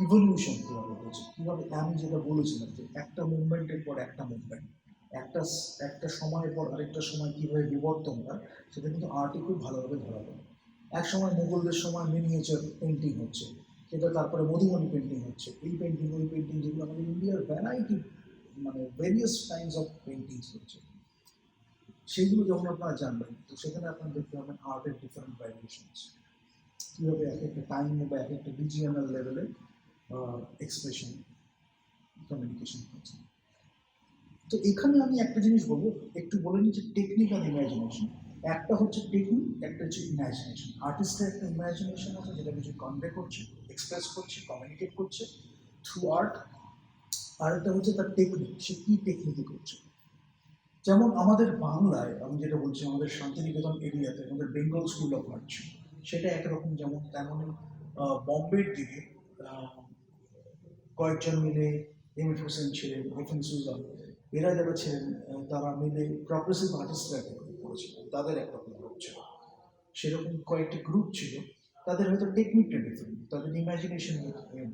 ইভলিউশন কীভাবে হয়েছে, কীভাবে, আমি যেটা বলেছিলাম, যে একটা মুভমেন্টের পর একটা মুভমেন্ট, একটা একটা সময়ের পর আরেকটা সময় কীভাবে বিবর্তন হয়, সেটা কিন্তু আর্টে খুব ভালোভাবে ধরা পড়ে। এক সময় মুঘলদের সময় মিনিয়েচার পেন্টিং হচ্ছে, সেটা তারপরে মধুবনী পেন্টিং হচ্ছে, এই পেন্টিং ওই পেন্টিং, যেগুলো আমাদের ইন্ডিয়ার ভ্যারাইটি, মানে ভেরিয়াস কাইন্ডস অফ পেন্টিংস হচ্ছে। সেইগুলো যখন আপনারা জানবেন, তো সেখানে আপনারা দেখতে পাবেন আর্টের ডিফারেন্ট ভ্যারিয়েশনস, কীভাবে এক একটা টাইমে বা এক একটা রিজিয়নাল লেভেলে এক্সপ্রেশন কমিউনিকেশন হচ্ছে। তো এখানে আমি একটা জিনিস বলবো, একটু বলে নিই যে টেকনিক আর ইমাজিনেশন। একটা হচ্ছে টেকনিক, একটা হচ্ছে ইমাজিনেশন। আর্টিস্টের একটা ইমাজিনেশন আছে যেটা কিছু কনভে করছে, এক্সপ্রেস করছে, কমিউনিকেট করছে থ্রু আর্ট। আর একটা হচ্ছে তার টেকনিক, সে কী টেকনিকে করছে। যেমন আমাদের বাংলায়, আমি যেটা বলছি, আমাদের শান্তিনিকেতন এরিয়াতে আমাদের বেঙ্গল স্কুল অফ আর্ট ছিল, সেটা একরকম। যেমন তেমনই বম্বের দিকে কয়েকজন মিলে, এমির হোসেন ছিলেন, এফএন সুজান, এরা যারা ছিলেন তারা মিলে প্রগ্রেসিভ আর্টিস্টরা একটা গ্রুপ করেছিলেন, তাদের একটা গ্রুপ ছিল। সেরকম কয়েকটি গ্রুপ ছিল, তাদের হয়তো টেকনিকটা ডিফারেন্ট, তাদের ইমাজিনেশন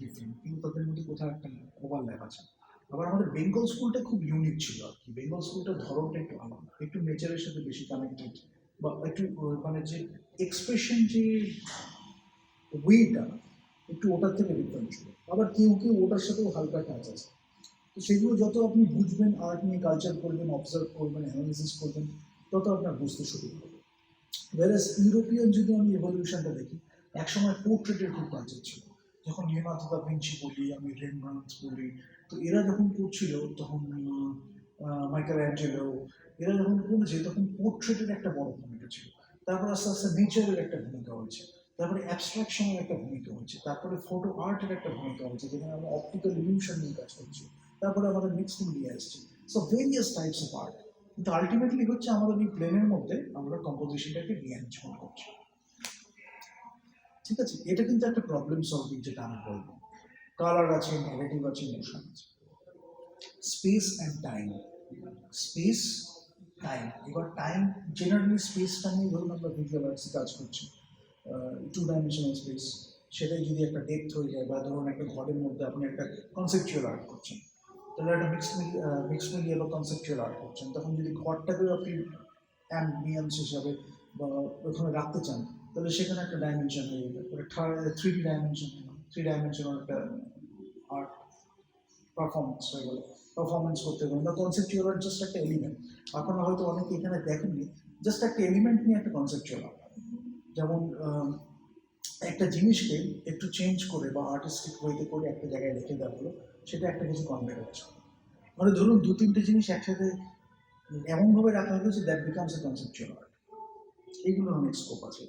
ডিফারেন্ট, কিন্তু তাদের মধ্যে কোথাও একটা ওভারল্যাপ আছে। আবার আমাদের বেঙ্গল স্কুলটা খুব ইউনিক ছিল আর কি। বেঙ্গল স্কুলটার ধরনটা একটু আলাদা, একটু নেচারের সাথে বেশি কানেক্টেড, বা একটু মানে যে এক্সপ্রেশন, যে ওয়েটা একটু ওটার থেকে ডিফারেন্ট ছিল। আবার কেউ কেউ ওটার সাথেও হালকা টাচ আছে। তো সেগুলো যত আপনি বুঝবেন, আর্ট নিয়ে কালচার করবেন, অবজার্ভ করবেন, অ্যানালিসিস করবেন, তত আপনার বুঝতে শুরু করবে। ওয়ারাস ইউরোপিয়ান যদি আমি এভলিউশনটা দেখি, একসময় পোর্ট্রেটের খুব কালচার ছিল। যখন লিওনার্দো দা ভিঞ্চি বলি, আমি রেমব্রান্ডস বলি, তো এরা যখন করছিল তখন মাইকেল অ্যাঞ্জেলো, এরা যখন করেছে তখন পোর্ট্রেটের একটা বড় ভূমিকা ছিল। তারপর আস্তে আস্তে নেচারের একটা ভূমিকা হয়েছে, তারপরে অ্যাবস্ট্রাকশনের একটা ভূমিকা হয়েছে, তারপরে ফটো আর্টের একটা ভূমিকা হয়েছে, যেখানে আমরা অপটিক্যাল ইলিউশন নিয়ে কাজ করছি। তারপরে আমাদের মিক্সড মিডিয়া আসছে। So various types of art, কিন্তু আলটিমেটলি হচ্ছে আমাদের এই প্লেনের মধ্যে আমরা কম্পোজিশনটাকে রিঅ্যারেঞ্জমেন্ট করছি। ঠিক আছে, এটা কিন্তু একটা প্রবলেম সলভিং, যেটা আমি বলবো। কালার আছে, নেগেটিভ আছে, ইমোশন আছে, space and time. Space, time. এবার টাইম, জেনারেলি স্পেসটা নিয়ে ধরুন আমরা ভিজুয়াল আর্টসে কাজ করছি, টু ডাইমেনশনাল স্পেস, সেটাই যদি একটা ডেপথ হয়ে যায়, বা ধরুন একটা ঘরের মধ্যে আপনি একটা কনসেপচুয়াল আর্ট করছেন, তাহলে একটা মিক্সড মিডিয়া বা কনসেপচুয়াল আর্ট করছেন, তখন যদি ঘরটাকেও আপনি অ্যাম্বিয়েন্স হিসাবে বা ওখানে রাখতে চান, তাহলে সেখানে একটা ডাইমেনশন হয়ে যাবে, একটা 3D ডাইমেনশন, 3 ডাইমেনশনাল একটা আর্ট পারফরমেন্স হয়ে গেল। পারফরমেন্স করতে পারেন বা কনসেপচুয়াল আর্ট জাস্ট একটা এলিমেন্ট। আপনারা হয়তো অনেকে এখানে দেখেননি, জাস্ট একটা এলিমেন্ট নিয়ে একটা কনসেপচুয়াল আর্ট। যেমন একটা জিনিসকে একটু চেঞ্জ করে বা আর্টিস্টিক ওয়েতে করে একটা জায়গায় রেখে দেওয়া হলো, সেটা একটা কিছু কনভে হচ্ছে। মানে ধরুন 2-3টে জিনিস একসাথে এমনভাবে রাখা হলো যে that becomes a conceptual art. এইগুলোর অনেক স্কোপ আছে,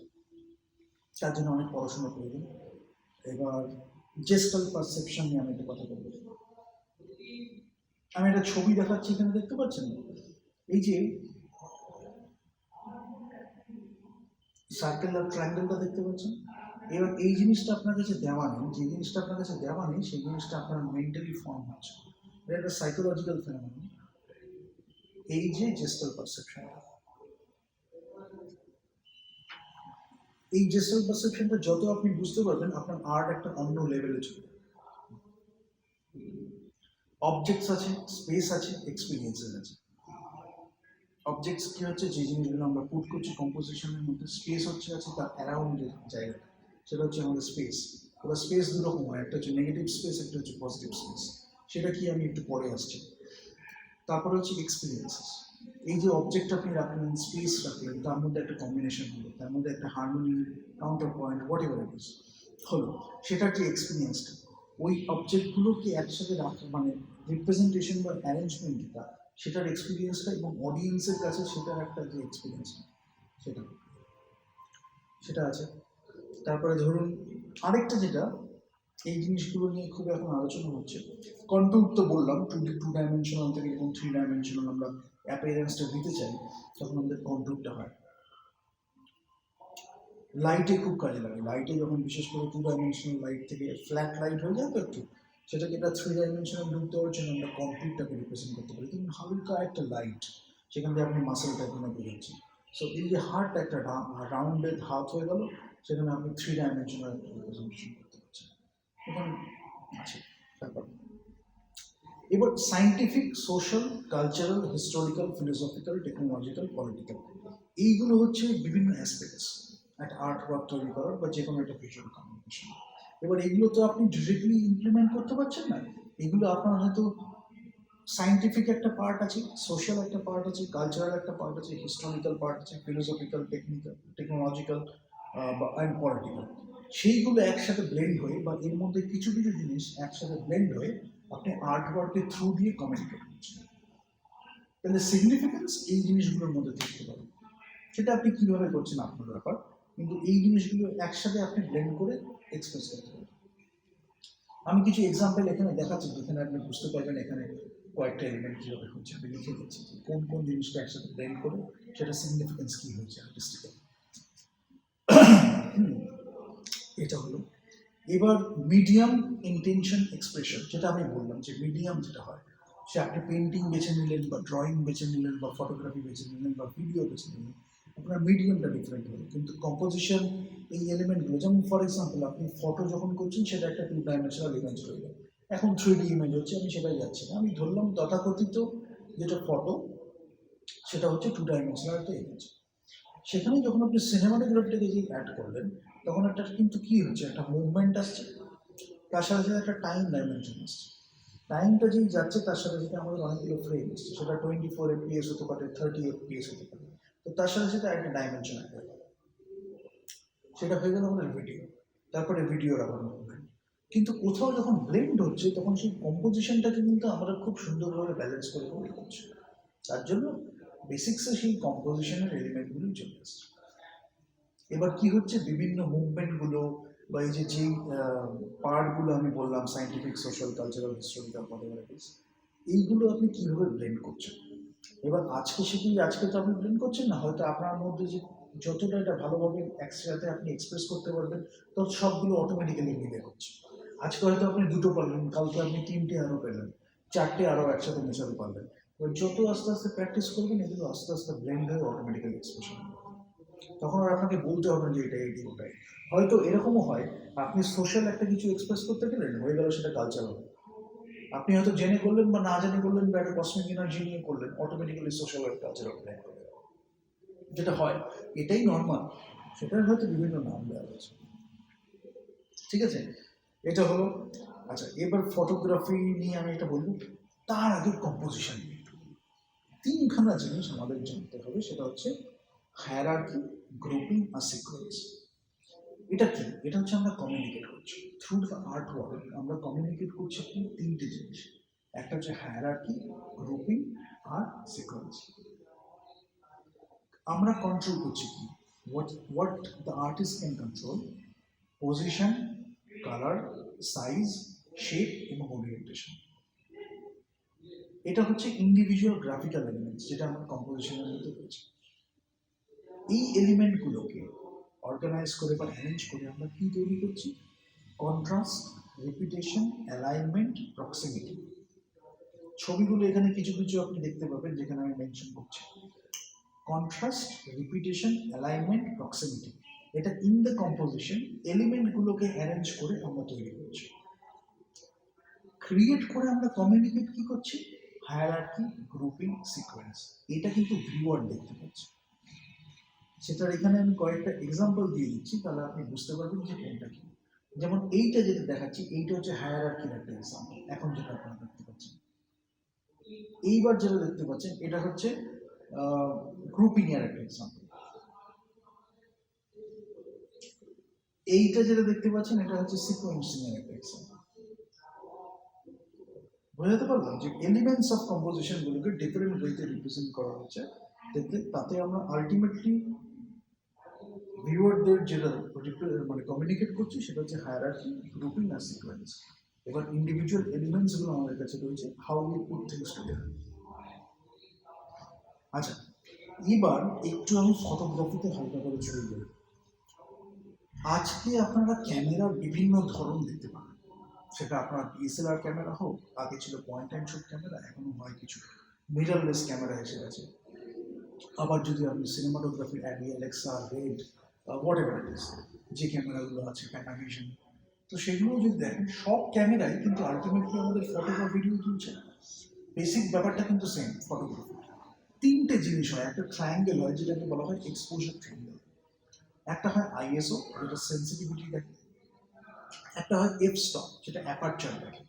তার জন্য অনেক পড়াশোনা প্রয়োজন। এবার জেস্টাল পারসেপশন নিয়ে আমি একটা কথা বলবো। আমি একটা ছবি দেখাচ্ছি, এখানে দেখতে পাচ্ছেন, এই যে সার্কেল আর ট্রায়াঙ্গেলটা দেখতে পাচ্ছেন। এবার এই জিনিসটা আপনার কাছে দেওয়া নেই, যে জিনিসটা আপনার কাছে দেওয়া নেই সেই জিনিসটা আপনার মেন্টালি ফর্ম হচ্ছে। এটা একটা সাইকোলজিক্যাল ফেনোমেনন, এই যে জেস্টাল পারসেপশন। এই জেস্টাল পারসেপশনটা যত আপনি বুঝতে পারবেন, আপনার আর্ট একটা অন্য লেভেলে চলে। অবজেক্টস আছে, স্পেস আছে, এক্সপিরিয়েন্সেস আছে। অবজেক্টস কি হচ্ছে, যে জিনিসগুলো আমরা পুট করছি কম্পোজিশনের মধ্যে। স্পেস হচ্ছে আছে তার অ্যারাউন্ডের জায়গাটা, সেটা হচ্ছে আমাদের স্পেস। এবার স্পেস দুরকম হয়, একটা হচ্ছে নেগেটিভ স্পেস, একটা হচ্ছে পজিটিভ স্পেস। সেটা কি আমি একটু পরে আসছি। তারপরে হচ্ছে এক্সপিরিয়েন্সেস। এই যে অবজেক্ট আপনি রাখলেন, স্পেস রাখলেন, তার মধ্যে একটা কম্বিনেশন হলো, তার মধ্যে একটা harmony, counter point, what ever it is হলো, সেটার যে এক্সপিরিয়েন্সটা, ওই অবজেক্টগুলোকে একসাথে রাখা মানে রিপ্রেজেন্টেশন বা অ্যারেঞ্জমেন্ট যেটা, সেটার এক্সপিরিয়েন্সটা, এবং অডিয়েন্সের কাছে সেটার একটা যে এক্সপিরিয়েন্স, সেটা সেটা আছে। তারপরে ধরুন আরেকটা যেটা, এই জিনিসগুলো নিয়ে খুব এখন আলোচনা হচ্ছে, কন্ট্যুর তো বললাম, 2 ডাইমেনশনাল থেকে যখন 3 ডাইমেনশনাল আমরা অ্যাপিয়ারেন্সটা দিতে চাই, তখন আমাদের কন্ট্যুরটা হয়। লাইটে খুব কাজে লাগে, লাইটে যখন বিশেষ করে 2 ডাইমেনশনাল লাইট থেকে ফ্ল্যাট লাইট হয়ে যায় তো একটু, সেটাকে একটা 3 ডাইমেনশনাল রূপ দেওয়ার জন্য আমরা কন্ট্যুরটাকে রিপ্রেজেন্ট করতে পারি। কিন্তু হালকা একটা লাইট, সেখান থেকে আপনি মাসেলটা এখানে বোঝাচ্ছেন। সো এই যে হার্ট একটা রাউন্ডেড হাত হয়ে গেল, সেখানে আপনি 3 ডাইমেনশনাল রিপ্রেজেন্টেশন করতে পারছেন। এখানে আছে ব্যাপার। এবার scientific, social, cultural, historical, philosophical, technological, political, এইগুলো হচ্ছে বিভিন্ন অ্যাসপেক্টস একটা আর্ট ওয়ার্ক তৈরি করার বা যে কোনো একটা ভিজুয়াল কমিউনিকেশন। এবার এগুলো তো আপনি ডিরেক্টলি ইমপ্লিমেন্ট করতে পারছেন না, এগুলো আপনার হয়তো সায়েন্টিফিক একটা পার্ট আছে, সোশ্যাল একটা পার্ট আছে, কালচারাল একটা পার্ট আছে, হিস্টোরিক্যাল পার্ট আছে, philosophical, technical, technological and political. সেইগুলো একসাথে ব্লেন্ড হয়ে বা এর মধ্যে কিছু কিছু জিনিস একসাথে ব্লেন্ড হয়ে আপনি আর্ট ওয়ার্কের থ্রু দিয়ে কমিউনিকেট করছেন। তাহলে সিগনিফিকেন্স এই জিনিসগুলোর মধ্যে থাকতে পারে। সেটা আপনি কীভাবে করছেন আপনার ব্যাপার, কিন্তু এই জিনিসগুলো একসাথে আপনি ব্লেন্ড করে এক্সপ্রেস করতে পারেন। আমি কিছু এক্সাম্পল এখানে দেখাচ্ছি যেখানে আপনি বুঝতে পারবেন এখানে কয়েকটা এলিমেন্ট কীভাবে হচ্ছে। আমি লিখে দিচ্ছি যে কোন কোন জিনিসটা একসাথে ব্লেন্ড করে সেটা সিগনিফিকেন্স কী হয়েছে আর্টিস্টিক্যাল। এটা হলো। এবার মিডিয়াম, ইন্টেনশন, এক্সপ্রেশন, যেটা আমি বললাম যে মিডিয়াম যেটা হয়, সে আপনি পেন্টিং বেছে নিলেন বা ড্রয়িং বেছে নিলেন বা ফটোগ্রাফি বেছে নিলেন বা ভিডিও বেছে নিলেন, আপনার মিডিয়ামটা ডিফারেন্ট হবে। কিন্তু কম্পোজিশন এই এলিমেন্টগুলো, যেমন ফর এক্সাম্পল আপনি ফটো যখন করছেন সেটা একটা 2 ডাইমেনশনাল ইমেজ রইল, এখন 3D ইমেজ হচ্ছে, আমি সেটাই যাচ্ছি না, আমি ধরলাম তথাকথিত যেটা ফটো সেটা হচ্ছে 2 ডাইমেনশনাল একটা ইমেজ। সেখানে যখন আপনি সিনেমাটোগ্রাফিটাকে যে অ্যাড করলেন তখন একটা কিন্তু কী হচ্ছে, একটা মুভমেন্ট আসছে, তার সাথে সাথে একটা টাইম ডাইমেনশন আসছে। টাইমটা যেই যাচ্ছে তার সাথে সাথে আমাদের অনেকগুলো ফ্রেম আসছে, সেটা 24 FPS হতে পারে, 30 FPS হতে পারে। তো তার সাথে সাথে একটা ডাইমেনশন অ্যাড হয়ে গেল, সেটা হয়ে গেল আমাদের ভিডিও। তারপরে ভিডিওর আবার মুভমেন্ট। কিন্তু কোথাও যখন ব্লেন্ড হচ্ছে তখন সেই কম্পোজিশনটাকে কিন্তু আমরা খুব সুন্দরভাবে ব্যালেন্স করে তৈরি করছি। তার জন্য বেসিক্সে সেই কম্পোজিশনের এলিমেন্টগুলি চলে আসছে। এবার কি হচ্ছে, বিভিন্ন মুভমেন্টগুলো বা এই যে যেই পার্টগুলো আমি বললাম scientific, social, cultural, historical, political, এইগুলো আপনি কীভাবে ব্লেন্ড করছেন। এবার আজকে শিখি, আজকে তো আপনি ব্লেন্ড করছেন না, হয়তো আপনার মধ্যে যে যতটা এটা ভালোভাবে একসাথে আপনি এক্সপ্রেস করতে পারবেন তত সবগুলো অটোমেটিক্যালি মিলে হচ্ছে। আজকে হয়তো আপনি 2টো পারলেন, কালকে আপনি 3টে আরও পেলেন, 4টে আরও একসাথে মেশাতে পারবেন। এবার যত আস্তে আস্তে প্র্যাকটিস করবেন এগুলো আস্তে আস্তে ব্লেন্ড হয়ে অটোমেটিক্যালি এক্সপ্রেশন হবে। তখন আর আপনাকে বলতে হবে না যে এটা এটি ওটাই। হয়তো এরকমও হয়, আপনি সোশ্যাল একটা কিছু এক্সপ্রেস করতে গেলেন, হয়ে গেল সেটা কালচারাল। আপনি হয়তো জেনে করলেন বা না জেনে করলেন বা একটা কসমিক এনার্জি নিয়ে করলেন, অটোমেটিক্যালি সোশ্যাল আর কালচারাল ব্লেন্ড করে গেল। যেটা হয় এটাই নর্মাল, সেটার হয়তো বিভিন্ন নাম দেওয়া আছে। ঠিক আছে, এটা হলো। আচ্ছা, এবার ফটোগ্রাফি নিয়ে আমি এটা বলবো, তার আগে কম্পোজিশন নিয়ে 3খানা জিনিস আমাদের জানতে হবে। সেটা হচ্ছে হায়ারার্কি, গ্রুপিং আর সিকোয়েন্স। এটা কি? এটা হচ্ছে আমরা কমিউনিকেট করছি থ্রু দ্য আর্ট ওয়ার্ক। আমরা কমিউনিকেট করছি কি 3টে জিনিস, একটা হচ্ছে হায়ারার্কি, গ্রুপিং আর সিকোয়েন্স। আমরা কন্ট্রোল করছি কি, what the artist can control, position, colour, size, shape এবং ওরিয়েন্টেশন। এটা হচ্ছে ইন্ডিভিজুয়াল গ্রাফিক্যাল এলিমেন্টস যেটা আমরা কম্পোজিশনের মধ্যে পেয়েছি। এই এলিমেন্টগুলোকে অর্গানাইজ করে বা অ্যারেঞ্জ করে আমরা কি তৈরি করছি, কন্ট্রাস্ট, রিপিটেশন, অ্যালাইনমেন্ট, প্রক্সিমিটি। ছবিগুলো এখানে কিছু কিছু আপনি দেখতে পাবেন যেখানে আমি মেনশন করছি। কন্ট্রাস্ট, রিপিটেশন, অ্যালাইনমেন্ট, প্রক্সিমিটি, এটা ইন দ্য কম্পোজিশন এলিমেন্টগুলোকে অ্যারেঞ্জ করে আমরা তৈরি করছি। ক্রিয়েট করে আমরা কমিউনিকেট কি করছি, হায়ারার্কি, গ্রুপিং, সিকোয়েন্স। এটা কিন্তু ভিউয়ার দেখতে পাচ্ছে। সেটার এখানে আমি কয়েকটা এক্সাম্পল দিয়ে দিচ্ছি, তাহলে আপনি বুঝতে পারবেন যে কোনটা কি। যেমন এইটা যেটা দেখাচ্ছি, এইটা হচ্ছে হায়ারার্কির একটা এক্সাম্পল, এখন যেটা আপনারা দেখতে পাচ্ছেন। এইবার যেটা দেখতে পাচ্ছেন এটা হচ্ছে গ্রুপিং এর একটা এক্সাম্পল। এইটা যেটা দেখতে পাচ্ছেন এটা হচ্ছে সিকোয়েন্সিং এর একটা এক্সাম্পল। বোঝাতে পারলাম যে এলিমেন্টস অফ কম্পোজিশন গুলোকে ডিফারেন্ট ওয়েতে রিপ্রেজেন্ট করা হচ্ছে, তাতে আমরা আলটিমেটলি ভিউয়ারদের যেটা মানে কমিউনিকেট করছি সেটা হচ্ছে হায়ারার্কি, গ্রুপিং আর সিকোয়েন্স। এবার ইন্ডিভিজুয়াল এলিমেন্টস গুলো আমাদের কাছে রয়েছে, how we put things together. আচ্ছা, এবার একটু আমি ফটোগ্রাফিতে হালকা করে চলে যাই। আজকে আপনারা ক্যামেরার বিভিন্ন ধরন দেখতে পাবেন, সেটা আপনার DSLR ক্যামেরা হোক, আগে ছিল পয়েন্ট অ্যান্ড শুট ক্যামেরা, এখনো হয় কিছু মিররলেস ক্যামেরা এসে গেছে। আবার যদি আপনি cinematography, Adi, Alexa, red, what ever it is, যে ক্যামেরাগুলো আছে, প্যানাভিশন, তো সেগুলো যদি দেখেন সব ক্যামেরাই কিন্তু আলটিমেটলি আমাদের ফটো বা ভিডিও তুলছে। বেসিক ব্যাপারটা কিন্তু সেম ফটোগ্রাফি। 3টে জিনিস হয়, একটা ট্রায়াঙ্গেল হয় যেটাকে বলা হয় এক্সপোজার ট্রায়াঙ্গেল, একটা হয় ISO যেটা সেন্সিটিভিটি দেখে, একটা হয় f stop যেটা অ্যাপারচার দেখে,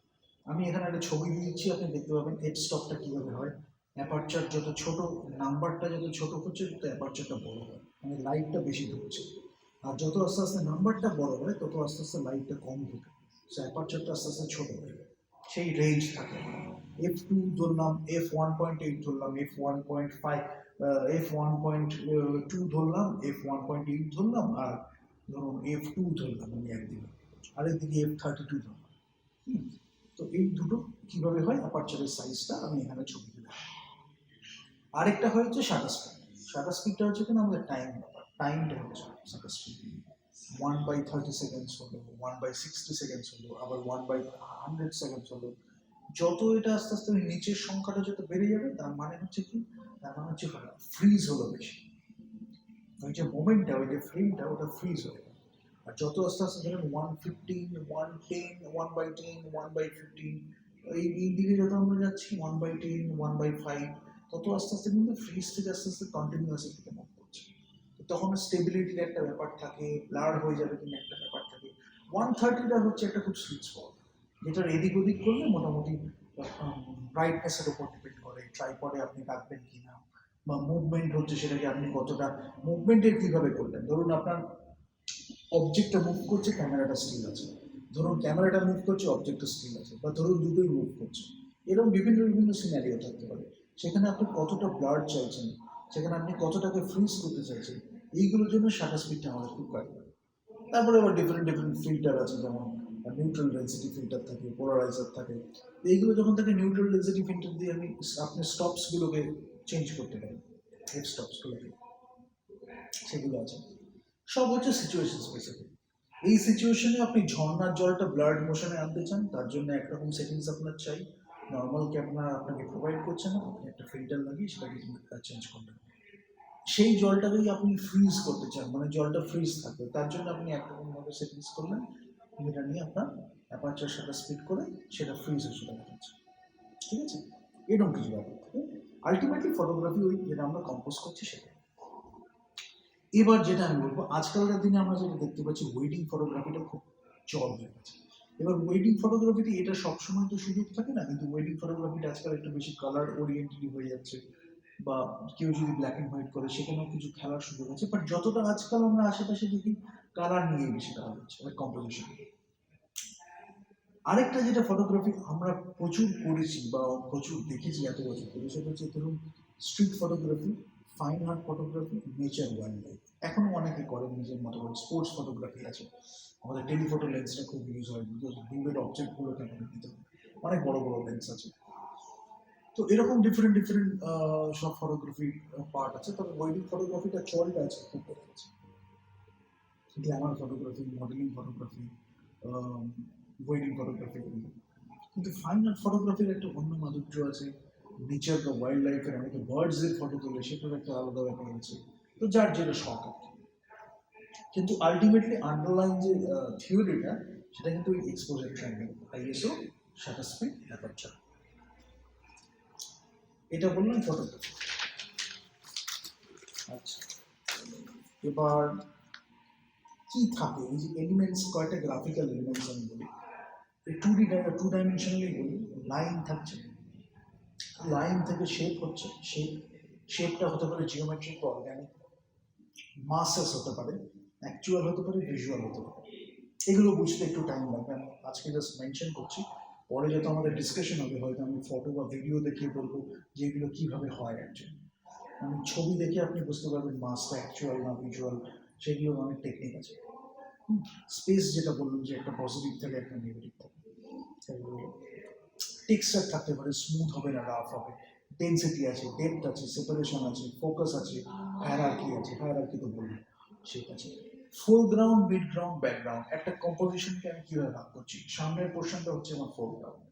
আমি এখানে একটা ছবি দিয়েছি, আপনি দেখতে পাবেন এফ স্টপটা কিভাবে হয়। অ্যাপারচার যত ছোট, নাম্বারটা যত ছোট হচ্ছে তত অ্যাপারচারটা বড় হয়, মানে লাইটটা বেশি ঢুকছে। আর যত আস্তে আস্তে নাম্বারটা বড় হয় তত আস্তে আস্তে লাইটটা কম ঢুকে, সো অ্যাপারচারটা আস্তে আস্তে ছোট হয়ে যায়। সেই রেঞ্জ থাকে। F2 ধরলাম, F1.8 ধরলাম, F1.5, F1.2 ধরলাম, F1.8 ধরলাম, আর ধরুন F2 ধরলাম আমি একদিকে, আরেকদিকে F32 ধরলাম। হুম, তো এই দুটো কিভাবে হয় অ্যাপারচারের সাইজটা আমি এখানে ছবিতে দেখাবো। আরেকটা হচ্ছে শাটার স্পিড। শাটার স্পিডটা হচ্ছে কিনা আমাদের টাইম ব্যাপার, টাইমটা হচ্ছে শাটার স্পিড। 1/30 সেকেন্ডস হলো, 1/60 সেকেন্ডস হলো, আবার 1/100 সেকেন্ডস হলো। যত এটা আস্তে আস্তে নিচের সংখ্যাটা যত বেড়ে যাবে তার মানে হচ্ছে কি, তার মানে হচ্ছে ফ্রিজ হলো বেশি, ওই যে মোমেন্টটা, ওই যে ফ্রেমটা ওটা ফ্রিজ হয়ে গেল। আর যত আস্তে আস্তে ধরেন 115, 110, 1/10, 1/15, এই দিকে যত আমরা যাচ্ছি 1/10, 1/5, তত আস্তে আস্তে কিন্তু ফ্রিজ থেকে আস্তে আস্তে কন্টিনিউয়াস দিকে মুভ করছে। তো তখন স্টেবিলিটির একটা ব্যাপার থাকে, ব্লার হয়ে যাবে কিনা একটা ব্যাপার থাকে। 130টা হচ্ছে একটা খুব সুইট স্পট, যেটার এদিক ওদিক করলে মোটামুটি ব্রাইটনেসের উপর ডিপেন্ড করে, ট্রাইপডে আপনি রাখবেন কিনা, বা মুভমেন্ট হচ্ছে সেটাকে আপনি কতটা মুভমেন্টের কিভাবে করলেন। ধরুন আপনার অবজেক্টটা মুভ করছে, ক্যামেরাটা স্টিল আছে, ধরুন ক্যামেরাটা মুভ করছে, অবজেক্টটা স্টিল আছে, বা ধরুন দুটোই মুভ করছে। এরকম বিভিন্ন বিভিন্ন সিনারিও থাকতে পারে। সেখানে আপনি কতটা ব্লার চাইছেন, সেখানে আপনি কতটাকে ফ্রিজ করতে চাইছেন, এইগুলোর জন্য শাটার স্পিডটা আমাদের খুব কাজে লাগে। তারপরে আবার ডিফারেন্ট ডিফারেন্ট ফিল্টার আছে, যেমন নিউট্রাল ডেন্সিটি ফিল্টার থাকে, পোলারাইজার থাকে। এইগুলো যখন থাকে নিউট্রাল ডেন্সিটি ফিল্টার দিয়ে আমি আপনি স্টপসগুলোকে চেঞ্জ করতে পারেন, হেড স্টপসগুলোকে, সেগুলো আছে। সব হচ্ছে সিচুয়েশন স্পেসিফিক। এই সিচুয়েশনে আপনি ঝর্ণার জলটা ব্লাড মোশনে আনতে চান, তার জন্য একরকম সেটিংস আপনার চাই, নর্মাল ক্যামেরা আপনাকে প্রোভাইড করছে না, আপনি একটা ফিল্টার লাগিয়ে সেটাকে চেঞ্জ করবেন। সেই জলটাকেই আপনি ফ্রিজ করতে চান, মানে জলটা ফ্রিজ থাকবে, তার জন্য আপনি একরকম ভাবে সেটিংস করলেন, যেটা নিয়ে আপনার অ্যাপারচার সেটা স্পিড করে সেটা ফ্রিজ হয়ে চলে যাচ্ছে। ঠিক আছে, এরকম কিছু ব্যাপার থাকে। আলটিমেটলি ফটোগ্রাফি ওই যেটা আমরা কম্পোজ করছি সেটা। এবার যেটা আমি বলবো, আজকালকার দিনে আমরা যেটা দেখতে পাচ্ছি ওয়েডিং ফটোগ্রাফিটা খুব চল হয়ে গেছে। এবার ওয়েডিং ফটোগ্রাফিতে এটা সবসময় তো সুযোগ থাকে না, কিন্তু ওয়েডিং ফটোগ্রাফিটা আজকাল একটু বেশি কালার ওরিয়েন্টেড হয়ে যাচ্ছে, বা কেউ যদি ব্ল্যাক অ্যান্ড হোয়াইট করে সেখানেও কিছু খেলার সুযোগ আছে, বাট যতটা আজকাল আমরা আশেপাশে দেখি কালার নিয়ে বেশি কালার হচ্ছে আর কম্পোজিশন। আরেকটা যেটা ফটোগ্রাফি আমরা প্রচুর করেছি বা প্রচুর দেখেছি এত বছর ধরে, সেটা হচ্ছে ধরুন street photography, fine art photography, nature wild life. এখনো অনেকে করেন নিজের মতো করে। স্পোর্টস ফটোগ্রাফি আছে, আমাদের টেলিফটো লেন্সটা খুব ইউজ হয়, বিকজ দূরের অবজেক্টগুলোকে আমাদের নিতে হয়, অনেক বড় বড় লেন্স আছে। তো এরকম ডিফারেন্ট ডিফারেন্ট সব ফটোগ্রাফি পার্ট আছে, তবে ওয়েডিং ফটোগ্রাফিটা চলটা আছে খুব বেড়ে গেছে। Glamour photography, modelling photography, wedding photography, কিন্তু ফাইন আর্ট ফটোগ্রাফির একটা অন্য মাধুর্য আছে। নেচার বা ওয়াইল্ড লাইফের অনেকে বার্ডসের ফটো তোলে, সেটার একটা আলাদা ব্যাপার আছে। তো যার যেটা শখ আর কি। কিন্তু আলটিমেটলি আন্ডারলাইন যে থিওরিটা, সেটা কিন্তু ওই exposure triangle, ISO, shutter speed, aperture. এটা বললাম ফটোগ্রাফি। আচ্ছা, এবার কি থাকে এই যে এলিমেন্টস, কয়টা গ্রাফিক্যাল এলিমেন্টস আমি বলি, এই টু ডাইমেনশনালি বলি। লাইন থাকছে, লাইন থেকে শেপ হচ্ছে, শেপটা হতে পারে জিওমেট্রিক বা অর্গানিক, মাসেস হতে পারে, অ্যাকচুয়াল হতে পারে, ভিজুয়াল হতে পারে। এগুলো বুঝতে একটু টাইম লাগবে, আমি আজকে জাস্ট মেনশন করছি। পরে যত আমাদের ডিসকাশন হবে হয়তো আমি ফটো বা ভিডিও দেখিয়ে বলবো যে এগুলো কীভাবে হয় অ্যাকচুয়ালি। আমি ছবি দেখে আপনি বুঝতে পারবেন মাসটা অ্যাকচুয়াল না ভিজুয়াল, সেগুলোর অনেক টেকনিক আছে। স্পেস যেটা বললাম যে একটা পজিটিভ থাকে একটা নেগেটিভ থাকে, টেক্সচার থাকতে পারে, স্মুথ হবে না রাফ হবে, ডেন্সিটি আছে, ডেপথ আছে, সেপারেশন আছে, ফোকাস আছে, হায়ারার্কি আছে, হায়ারার্কি তো বললাম, ঠিক আছে। ফোরগ্রাউন্ড, মিড গ্রাউন্ড, ব্যাকগ্রাউন্ড, একটা কম্পোজিশনকে আমি কীভাবে ভাগ করছি, সামনের পোর্শনটা হচ্ছে আমার ফোরগ্রাউন্ড,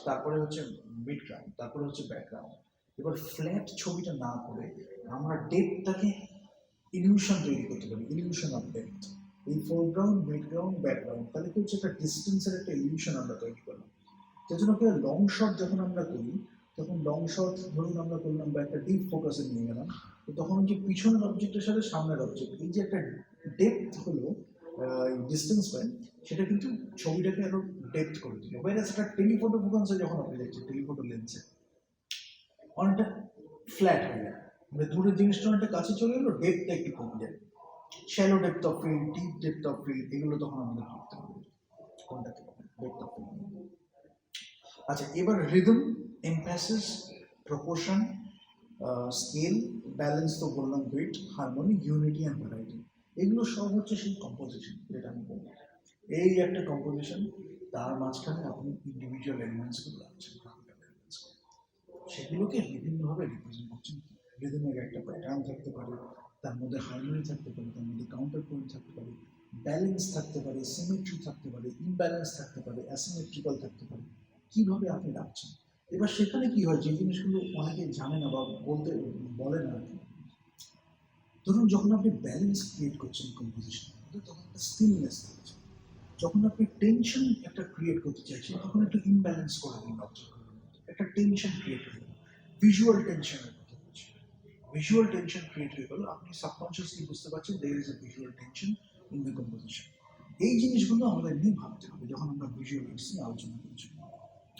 তারপরে হচ্ছে মিড গ্রাউন্ড, তারপরে হচ্ছে ব্যাকগ্রাউন্ড। এবার ফ্ল্যাট ছবিটা না করে আমরা ডেপথটাকে ইলিউশন তৈরি করতে পারি, ইলিউশন অফ ডেপথ। এই ফোরগ্রাউন্ড, মিড গ্রাউন্ড, ব্যাকগ্রাউন্ড, তাহলে কি হচ্ছে একটা ডিস্টেন্সের একটা ইলিউশন আমরা তৈরি করলাম। সেজন্য কি লং শট যখন আমরা করি, তখন লং শট ধরুন আমরা করলাম বা একটা ডিপ ফোকাসে নিয়ে গেলাম, তো তখন যে পিছনের অবজেক্টের সাথে সামনের অবজেক্ট, এই যে একটা ডেপথ হলো ডিস্টেন্স পাই, সেটা কিন্তু ছবিটাকে আরো ডেপথ করে দিল। ওয়াইরাস একটা টেলিফোটো ফোকাসে যখন আপনি দেখছেন টেলিফোটো লেন্সে অনেকটা ফ্ল্যাট হয়ে যায়, মানে দূরের জিনিসটা অনেকটা কাছে চলে এলো, ডেপথটা একটু কমে যায়। Shallow depth of field, deep depth of field, এগুলো তখন আমাদের ভাবতে হবে কোনটাকে ডেপথ অফ ফিল্ড। আচ্ছা, এবার rhythm, emphasis, proportion, scale, balance তো বললাম, weight, harmony, unity and variety, এগুলো সব হচ্ছে সেই কম্পোজিশন যেটা আমি বললাম। এই একটা কম্পোজিশন, তার মাঝখানে আপনি ইন্ডিভিজুয়াল এলিমেন্টসগুলো রাখছেন, সেগুলোকে বিভিন্নভাবে রিপ্রেজেন্ট করছেন। রিদমের একটা প্যাটার্ন থাকতে পারে, তার মধ্যে হারমোনি থাকতে পারে, তার মধ্যে কাউন্টার পয়েন্ট থাকতে পারে, ব্যালেন্স থাকতে পারে, সিমেট্রি থাকতে পারে, ইমব্যালেন্স থাকতে পারে, অ্যাসিমেট্রিক্যাল থাকতে পারে। কিভাবে আপনি রাখছেন, এবার সেখানে কি হয়, যে জিনিসগুলো অনেকে জানে না বা বলে না আর কি। ধরুন যখন আপনি ব্যালেন্স ক্রিয়েট করছেন কম্পোজিশন, তখন একটা স্টিলনেস থাকছে। যখন আপনি টেনশন একটা ক্রিয়েট করতে চাইছেন, তখন একটু ইমব্যালেন্স করে দিন, একটা টেনশন ক্রিয়েট হয়ে গেল, ভিজুয়াল টেনশনের কথা বলছি। ভিজুয়াল টেনশন ক্রিয়েট হয়ে গেল, আপনি সাবকনশিয়াসলি বুঝতে পারছেন there is a visual tension in the composition. এই জিনিসগুলো আমাদের নিয়ে ভাবতে হবে যখন আমরা ভিজুয়াল আর্টস নিয়ে আলোচনা করছি।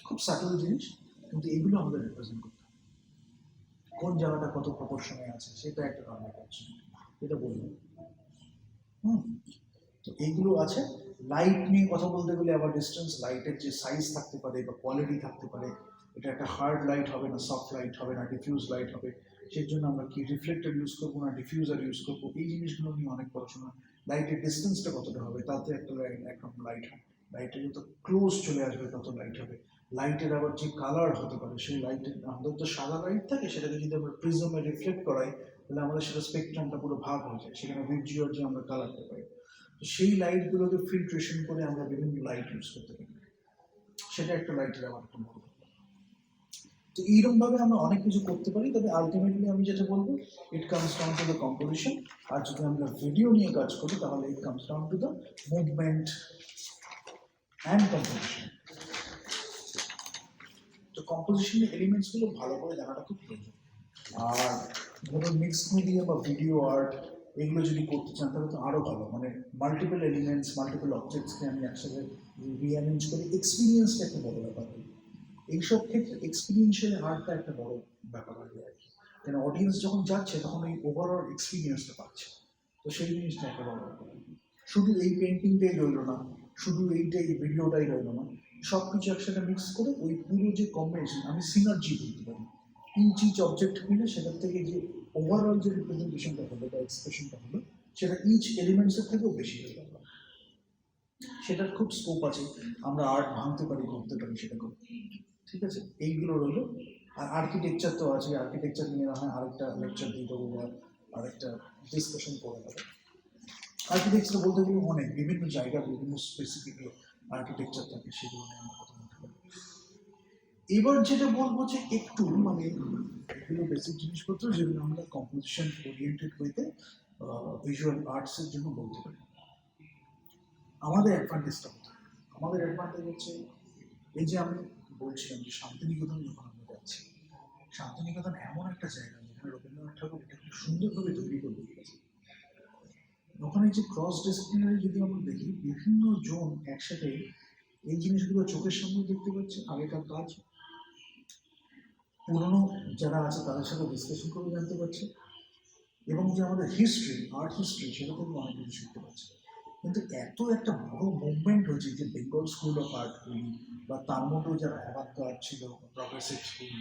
খুব সাটল জিনিস, কিন্তু এগুলো আমাদের রিপ্রেজেন্ট করতে হবে। কোন জায়গাটা কত প্রপোর্শনে আছে সেটা একটা রান্না করছে, এটা বলবো। তো এইগুলো আছে। লাইট নিয়ে কথা বলতে গেলে আবার ডিস্টেন্স, লাইটের যে সাইজ থাকতে পারে বা কোয়ালিটি থাকতে পারে, এটা একটা হার্ড লাইট হবে না, সফট লাইট হবে না, ডিফিউজ লাইট হবে, সেই জন্য আমরা কি রিফ্লেক্টর ইউজ করবো না ডিফিউজার ইউজ করবো, এই জিনিসগুলো নিয়ে অনেক পড়াশোনা। লাইটের ডিস্টেন্সটা কতটা হবে, তাতে একটা একরকম লাইট হয়, লাইটের যত ক্লোজ চলে আসবে তত লাইট হবে। লাইটের আবার যে কালার হতে পারে, সেই লাইটের, আমাদের তো সাদা লাইট থাকে, সেটাকে যদি আমরা প্রিজমে রিফ্লেক্ট করাই, তাহলে আমাদের সেটা স্পেকট্রামটা পুরো ভাগ হয়ে যায়, সেখানে ভিজুয়াল যে আমরা কালারটা পাই। সেই লাইটগুলোকে ফিল্ট্রেশন করে আমরা বিভিন্ন লাইট ইউজ করতে পারি, সেটা একটা লাইটের আমার একটা বড়। তো এইরকমভাবে আমরা অনেক কিছু করতে পারি, তবে আলটিমেটলি আমি যেটা বলবো, it comes down to the composition. আর যদি আমরা ভিডিও নিয়ে কাজ করি, তাহলে it comes down to the movement and composition. তো কম্পোজিশনের এলিমেন্টসগুলো ভালো করে জানাটা খুব প্রয়োজন। আর ধরুন মিক্সড মিডিয়া বা ভিডিও আর্ট, এগুলো যদি করতে চান তাহলে তো আরও ভালো, মানে মাল্টিপল এলিমেন্টস, মাল্টিপল অবজেক্টসকে আমি একসাথে রিঅ্যারেঞ্জ করি, এক্সপিরিয়েন্সটা একটা বড় ব্যাপার হয়। এইসব ক্ষেত্রে এক্সপিরিয়েন্সিয়াল আর্টটা একটা বড় ব্যাপার হয়ে যায় আর কি, কেন অডিয়েন্স যখন যাচ্ছে তখন এই ওভারঅল এক্সপিরিয়েন্সটা পাচ্ছে। তো সেই জিনিসটা একটা বড় ব্যাপার। শুধু এই পেন্টিংটাই রইল না, শুধু এইটাই ভিডিওটাই রইল না, সব কিছু একসাথে মিক্স করে ওই পুরো যে কম্বিনেশন, আমি সিনার্জি বলতে পারি, ইচ অবজেক্ট মিলে সেটার থেকে যে ওভারঅল যে রিপ্রেজেন্টেশনটা হলো বা এক্সপ্রেশনটা হলো, সেটা ইচ এলিমেন্টসের থেকেও বেশি হয়ে গেল। সেটার খুব স্কোপ আছে, আমরা আর্ট ভাঙতে পারি, করতে পারি, সেটা করে। ঠিক আছে, এইগুলো রইলো। আর আর্কিটেকচার তো আছে, আর্কিটেকচার নিয়ে না হয় আরেকটা লেকচার দিয়ে দেবো বা আরেকটা ডিসকাশন করে দেবো। আর্কিটেকচার বলতে গেলে অনেক বিভিন্ন জায়গা, বিভিন্ন স্পেসিফিক আর্কিটেকচার থাকে, সেগুলো নিয়ে আমরা কথা বলতে পারি। এবার যেটা বলবো যে একটু মানে এগুলো বেসিক জিনিসপত্র যেগুলো আমরা কম্পোজিশন ওরিয়েন্টেড হইতে ভিজুয়াল আর্টসের জন্য বলতে পারি। আমাদের অ্যাডভান্টেজটা কোথায়? আমাদের অ্যাডভান্টেজ হচ্ছে এই যে আমি বলছিলাম যে শান্তিনিকেতন যখন আমরা যাচ্ছি, শান্তিনিকেতন এমন একটা জায়গা যেখানে রবীন্দ্রনাথ ঠাকুর এটা খুব সুন্দরভাবে তৈরি করে দিয়েছে। ওখানে যে ক্রস ডিসিপ্লিনারি যদি আমরা দেখি, বিভিন্ন জোন একসাথে এই জিনিসগুলো চোখের সামনে দেখতে পাচ্ছি, আগেকার কাজ, পুরনো যারা আছে তাদের সাথে ডিসকাশন করে জানতে পারছে, এবং যে আমাদের হিস্ট্রি, আর্ট হিস্ট্রি, সেটা থেকে অনেক কিছু শিখতে পারছে। কিন্তু এত একটা বড় মুভমেন্ট হয়েছে যে বেঙ্গল স্কুল অফ আর্ট বলি, বা তার মধ্যেও যারা অ্যাভাঙ্গ আর্ট ছিল, প্রগ্রেসিভ স্কুল,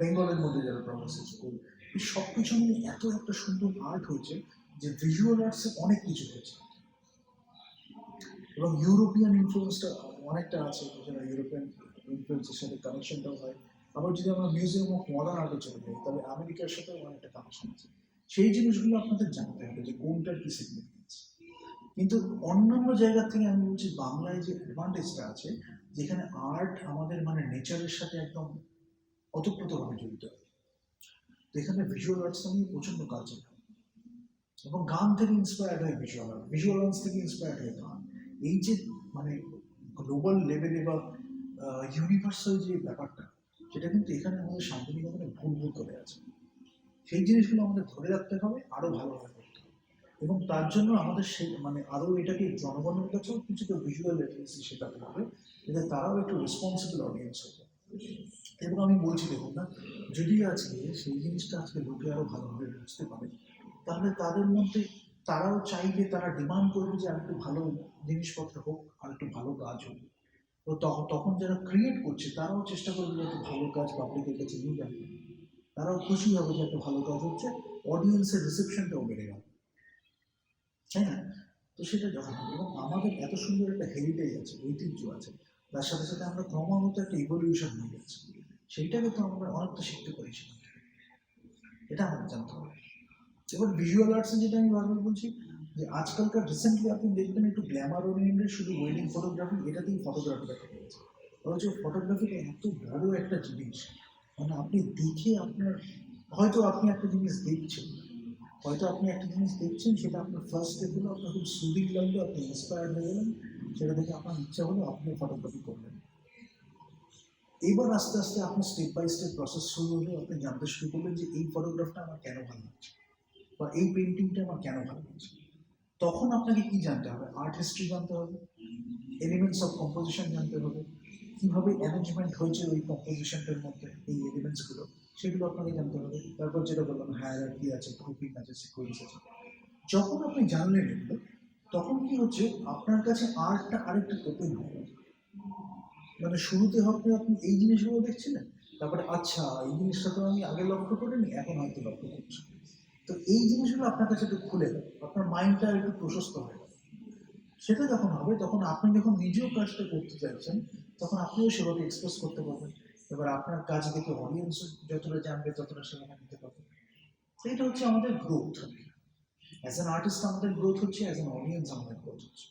বেঙ্গলের মধ্যে যারা প্রগ্রেসিভ স্কুল, এই সব কিছু নিয়ে এত একটা সুন্দর আর্ট হয়েছে যে ভিজুয়াল আর্টসে অনেক কিছু হয়েছে। এবং ইউরোপিয়ান ইনফ্লুয়েন্সটা অনেকটা আছে, যেটা ইউরোপিয়ান ইনফ্লুয়েন্সের সাথে কানেকশনটাও হয়। আবার যদি আমরা মিউজিয়াম অফ মডার্ন আর্টে চলে যাই, তাহলে আমেরিকার সাথেও অনেকটা কানেকশন আছে। সেই জিনিসগুলো আপনাদের জানতে হবে যে কোনটার কি সিগনিফিকেন্স। কিন্তু অন্যান্য জায়গা থেকে আমি বলছি, বাংলায় যে অ্যাডভান্টেজটা আছে, যেখানে আর্ট আমাদের মানে নেচারের সাথে একদম ওতপ্রোতভাবে জড়িত, এখানে ভিজুয়াল আর্টস নিয়ে প্রচন্ড কালচার, এবং গান থেকে ইন্সপায়ার্ড হয় ভিজুয়াল আর্ট, ভিজুয়াল আর্টস থেকে ইন্সপায়ার্ড হয় গান। এই যে মানে গ্লোবাল লেভেলে বা ইউনিভার্সাল যে ব্যাপারটা, সেটা কিন্তু এখানে আমাদের শান্তিনিকেতনে ভুল ভুল করে আছে। সেই জিনিসগুলো আমাদের ধরে রাখতে হবে, আরও ভালোভাবে করতে হবে। এবং তার জন্য আমাদের সেই মানে আরও এটাকে জনগণের কাছেও কিছুটা ভিজুয়াল লিটারেসি শেখাতে হবে, যাতে তারাও একটু রেসপন্সিবল অডিয়েন্স হবে। এবং আমি বলছি দেখুন না, যদি আজকে সেই জিনিসটা আজকে লোকে আরও ভালোভাবে বুঝতে পারে, তাহলে তাদের মধ্যে তারাও চাইবে, তারা ডিমান্ড করবে যে আর একটু ভালো জিনিসপত্র হোক, আর একটু ভালো কাজ হোক। তো তখন যারা ক্রিয়েট করছে তারাও চেষ্টা করবে যে একটা ভালো কাজ পাবলিকের কাছে নিয়ে যাবে, তারাও খুশি হবে যে একটা ভালো কাজ হচ্ছে, অডিয়েন্সের রিসেপশনটাও বেড়ে গেল, তাই না? তো সেটা যখন হবে, এবং আমাদের এত সুন্দর একটা হেরিটেজ আছে, ঐতিহ্য আছে, তার সাথে সাথে আমরা ক্রমাগত একটা ইভলিউশন হয়ে যাচ্ছি, সেইটাকে তো আমরা অনেকটা শিখতে পারি সেখান থেকে। এটা আমাদের জানতে হবে। এবার ভিজুয়াল আর্টসে যেটা আমি বারবার বলছি, যে আজকালকার রিসেন্টলি আপনি দেখবেন একটু গ্ল্যামার ওরিয়েন্টেড শুধু ওয়েডিং ফটোগ্রাফি, এটাতেই ফটোগ্রাফিটা থেকে গেছে। অথচ ফটোগ্রাফিটা এত বড় একটা জিনিস, মানে আপনি দেখে আপনার, হয়তো আপনি একটা জিনিস দেখছেন, সেটা আপনার ফার্স্ট স্টেপ হলো, আপনার খুব সুদিং লাগলো, আপনি ইন্সপায়ার্ড হয়ে গেলেন, সেটা দেখে আপনার ইচ্ছা হলো আপনি ফটোগ্রাফি করলেন। এবার আস্তে আস্তে আপনার স্টেপ বাই স্টেপ প্রসেস শুরু হলো, আপনি জানতে শুরু করলেন যে এই ফটোগ্রাফটা আমার কেন ভালো লাগছে, বা এই পেন্টিংটা আমার কেন ভালো লাগছে। তখন আপনাকে কি জানতে হবে? আর্ট হিস্ট্রি জানতে হবে, এলিমেন্টস অফ কম্পোজিশন জানতে হবে, কীভাবে অ্যারেঞ্জমেন্ট হয়েছে ওই কম্পোজিশনটার মধ্যে এই এলিমেন্টসগুলো, সেগুলো আপনাকে জানতে হবে। তারপর যেটা বললাম, হায়ারার্কি আছে, গ্রুপিং আছে, সিকোয়েন্স আছে। যখন আপনি জানলেন এগুলো, তখন কি হচ্ছে, আপনার কাছে আর্টটা আরেকটু ওপেন হবে। মানে শুরুতে হয়তো আপনি এই জিনিসগুলো দেখছিলেন, তারপরে আচ্ছা এই জিনিসটা তো আমি আগে লক্ষ্য করিনি, এখন হয়তো লক্ষ্য করছি। তো এই জিনিসগুলো আপনার কাছে একটু খুলে গেল, আপনার মাইন্ডটা একটু প্রশস্ত হয়ে গেল। সেটা যখন হবে, তখন আপনি যখন নিজেও কাজটা করতে চাইছেন, তখন আপনিও সেভাবে এক্সপ্রেস করতে পারবেন। এবার আপনার কাজ দেখে অডিয়েন্স যতটা জানবে, ততটা সেভাবে নিতে পারবে। তো এটা হচ্ছে আমাদের গ্রোথ। অ্যাজ অ্যান আর্টিস্ট আমাদের গ্রোথ হচ্ছে, অ্যাজ অ্যান অডিয়েন্স আমাদের গ্রোথ হচ্ছে।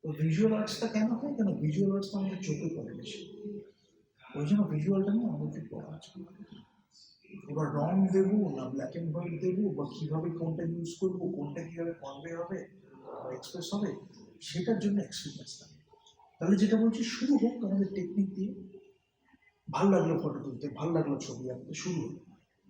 তো ভিজুয়াল আর্টসটা কেন হয়? কেন ভিজুয়াল আর্টসটা আমাদের চোখে পড়ে বেশি, ওই জন্য ভিজুয়ালটা নিয়ে আমাদের পড়া আছে। এবার রং দেবো না ব্ল্যাক অ্যান্ড হোয়াইট দেবো, বা কীভাবে কোনটা ইউজ করবো, কোনটা কীভাবে কনভে হবে, এক্সপ্রেস হবে, সেটার জন্য এক্সপিরিয়েন্স লাগে। তাহলে যেটা বলছি, শুরু হোক আমাদের টেকনিক দিয়ে, ভালো লাগলো ফটো তুলতে, ভালো লাগলো ছবি আঁকতে, শুরু হলো।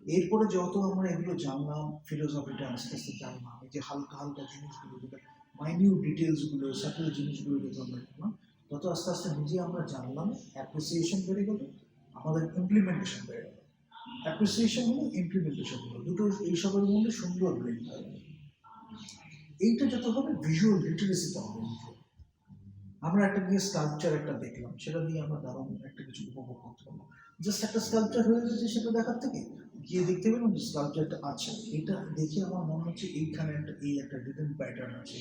এরপরে যত আমরা এগুলো জানলাম, ফিলোসফিটা আস্তে আস্তে জানলাম, এই যে হালকা হালকা জিনিসগুলো, যেটা মাইনিউট ডিটেলসগুলো, সাটেল জিনিসগুলো যত আমরা জানলাম, তত আস্তে আস্তে নিজে আমরা জানলাম, অ্যাপ্রিসিয়েশন বেড়ে গেল, আমাদের ইমপ্লিমেন্টেশন বেড়ে গেল। অ্যাপ্রিসিয়েশন হলো, ইমপ্লিমেন্টেশন হলো, দুটো এইসবের মধ্যে সুন্দর ব্লেন্ড হয়। এইটা যত হবে, ভিজুয়াল লিটারেসিটা হবে। আমরা একটা গিয়ে স্কাল্পচার একটা দেখলাম, সেটা দিয়ে আমরা দারুণ একটা কিছু উপভোগ করতে পারবো। জাস্ট একটা স্কাল্পচার হয়ে গেছে সেটা দেখার থেকে, গিয়ে দেখতে পেলাম যে স্কাল্পচারটা আছে, এটা দেখে আমার মনে হচ্ছে এইখানে একটা এই একটা ডিজাইন প্যাটার্ন আছে,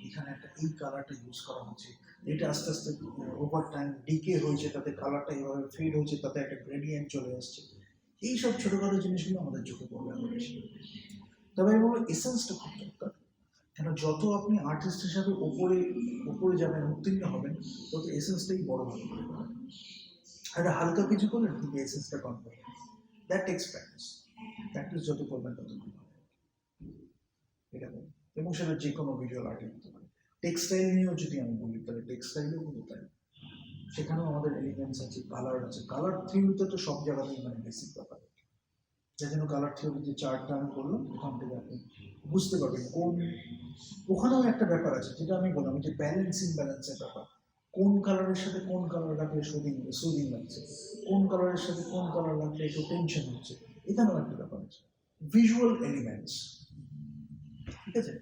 এখানে একটা এই কালারটা ইউজ করা হচ্ছে, এটা আস্তে আস্তে ওভার টাইম ডিকে হয়েছে, তাতে কালারটা এইভাবে ফেড হয়েছে, তাতে একটা গ্রেডিয়েন্ট চলে আসছে। এইসব ছোটোখাটো জিনিসগুলো আমাদের চোখে পড়বে আরো বেশি। তবে আমি বলবো এসেন্সটা খুব দরকার। কেন, যত আপনি আর্টিস্ট হিসাবে ওপরে ওপরে যাবেন, উত্তীর্ণ হবেন, তত এসেন্সটাই বড় হবে। একটা হালকা কিছু করলেন কিন্তু এসেন্সটা কম করবেন, দ্যাট টেক্স প্র্যাকটিস। প্র্যাকটিস যত করবেন তত ভালো হবে, এটা বলুন। এবং সেটা যে কোনো ভিজুয়াল আর্টে হতে পারে। টেক্সটাইল নিয়েও যদি আমি বলি, তাহলে টেক্সটাইলেও কিন্তু তাই, সেখানেও আমাদের এলিমেন্টস আছে, কালার আছে। কালার থিওরিতে তো সব জায়গাতেই মানে বেসিক ব্যাপার, যার জন্য কালার থিওরি যে চার্টটা আমি করলাম, ওখান থেকে আপনি বুঝতে পারবেন কোন, ওখানেও একটা ব্যাপার আছে যেটা আমি বললাম, যে ব্যালেন্সিং, ব্যালেন্সের ব্যাপার। কোন কালারের সাথে কোন কালার রাখলে সুদিং লাগছে, কোন কালারের সাথে কোন কালার রাখলে একটু টেনশন হচ্ছে, এখানেও একটা ব্যাপার আছে। ভিজুয়াল এলিমেন্টস, ঠিক আছে?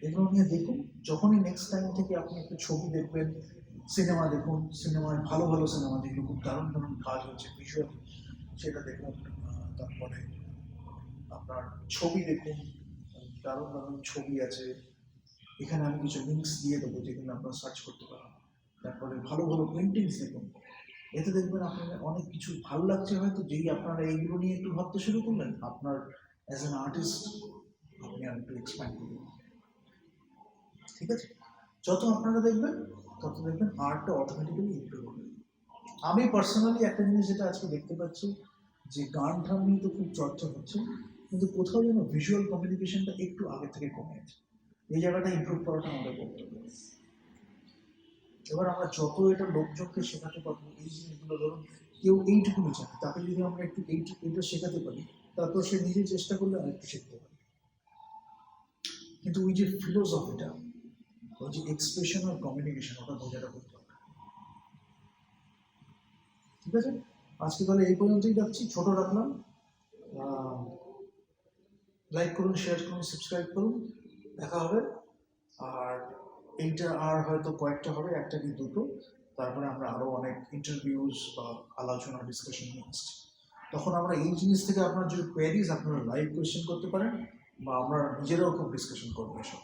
এগুলো নিয়ে দেখুন। যখনই নেক্সট টাইম থেকে আপনি একটা ছবি দেখবেন, সিনেমা দেখুন, সিনেমায় ভালো ভালো সিনেমা যেগুলো খুব দারুণ দারুণ কাজ হচ্ছে ভিজুয়াল, সেটা দেখুন। তারপরে আপনার ছবি দেখুন, দারুণ দারুণ ছবি আছে, এখানে আমি কিছু লিঙ্কস দিয়ে দেবো যেগুলো আপনারা সার্চ করতে পারেন। তারপরে ভালো ভালো পেন্টিংস দেখুন, এতে দেখবেন আপনার অনেক কিছু ভালো লাগছে। হয়তো যেই আপনারা এইগুলো নিয়ে একটু ভাবতে শুরু করলেন, আপনার অ্যাজ অ্যান আর্টিস্ট আপনি আর একটু এক্সপ্যান্ড করবেন, ঠিক আছে? যত আপনারা দেখবেন, তত দেখবেন আর্টটা অটোমেটিক্যালি ইমপ্রুভ হবে। আমি পার্সোনালি একটা জিনিস যেটা আজকে দেখতে পাচ্ছি, যে গান টান নিয়ে তো খুব চর্চা হচ্ছে, কিন্তু কোথাও যেন ভিজুয়াল কমিউনিকেশনটা একটু আগে থেকে কমে আছে। এই জায়গাটা ইমপ্রুভ করাটা আমাদের কর্তব্য। এবার আমরা যত এটা লোকজনকে শেখাতে পারবো, এই জিনিসগুলো ধরুন কেউ এইটুকুনি জানে, তাকে যদি আমরা একটু এইটা শেখাতে পারি, তারপর সে নিজে চেষ্টা করলে আরেকটু শিখতে পারে। কিন্তু ওই যে ফিলোসফিটা, ওই যে এক্সপ্রেশন আর কমিউনিকেশন, ওটা বোঝাটা খুব দরকার। ঠিক আছে, আজকে তাহলে এই পর্যন্তই রাখছি, ছোট রাখলাম। লাইক করুন, শেয়ার করুন, সাবস্ক্রাইব করুন, দেখা হবে। আর এইটা আর হয়তো কয়েকটা হবে, একটা কি দুটো, তারপরে আমরা আরও অনেক ইন্টারভিউজ বা আলোচনা ডিসকাশন নিয়ে আসছি। তখন আমরা এই জিনিস থেকে আপনার যে কোয়ারিজ, আপনারা লাইভ কোয়েশ্চেন করতে পারেন, বা আমরা নিজেরাও খুব ডিসকাশন করবো এসব।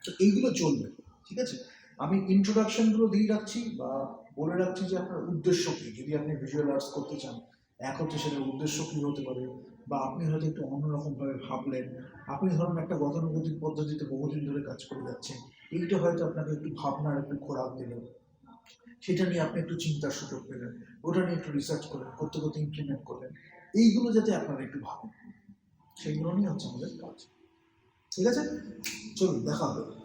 তো এইগুলো চলবে, ঠিক আছে। আমি ইন্ট্রোডাকশনগুলো দিয়ে রাখছি বা বলে রাখছি যে আপনার উদ্দেশ্য কী। যদি আপনি ভিজুয়াল আর্টস করতে চান, এক হচ্ছে সেটার উদ্দেশ্য কী হতে পারে, বা আপনি হয়তো একটু অন্যরকমভাবে ভাবলেন। আপনি ধরুন একটা গতানুগতিক পদ্ধতিতে বহুদিন ধরে কাজ করে যাচ্ছেন, এইটা হয়তো আপনাকে একটু ভাবনার একটু খোরাক দিল, সেটা নিয়ে আপনি একটু চিন্তার সুযোগ পেলেন, ওটা নিয়ে একটু রিসার্চ করলেন, করতে করতে ইমপ্লিমেন্ট করলেন। এইগুলো যাতে আপনারা একটু ভাবেন, সেইগুলো নিয়ে হচ্ছে আমাদের কাজ। ঠিক আছে, চলুন দেখা হবে।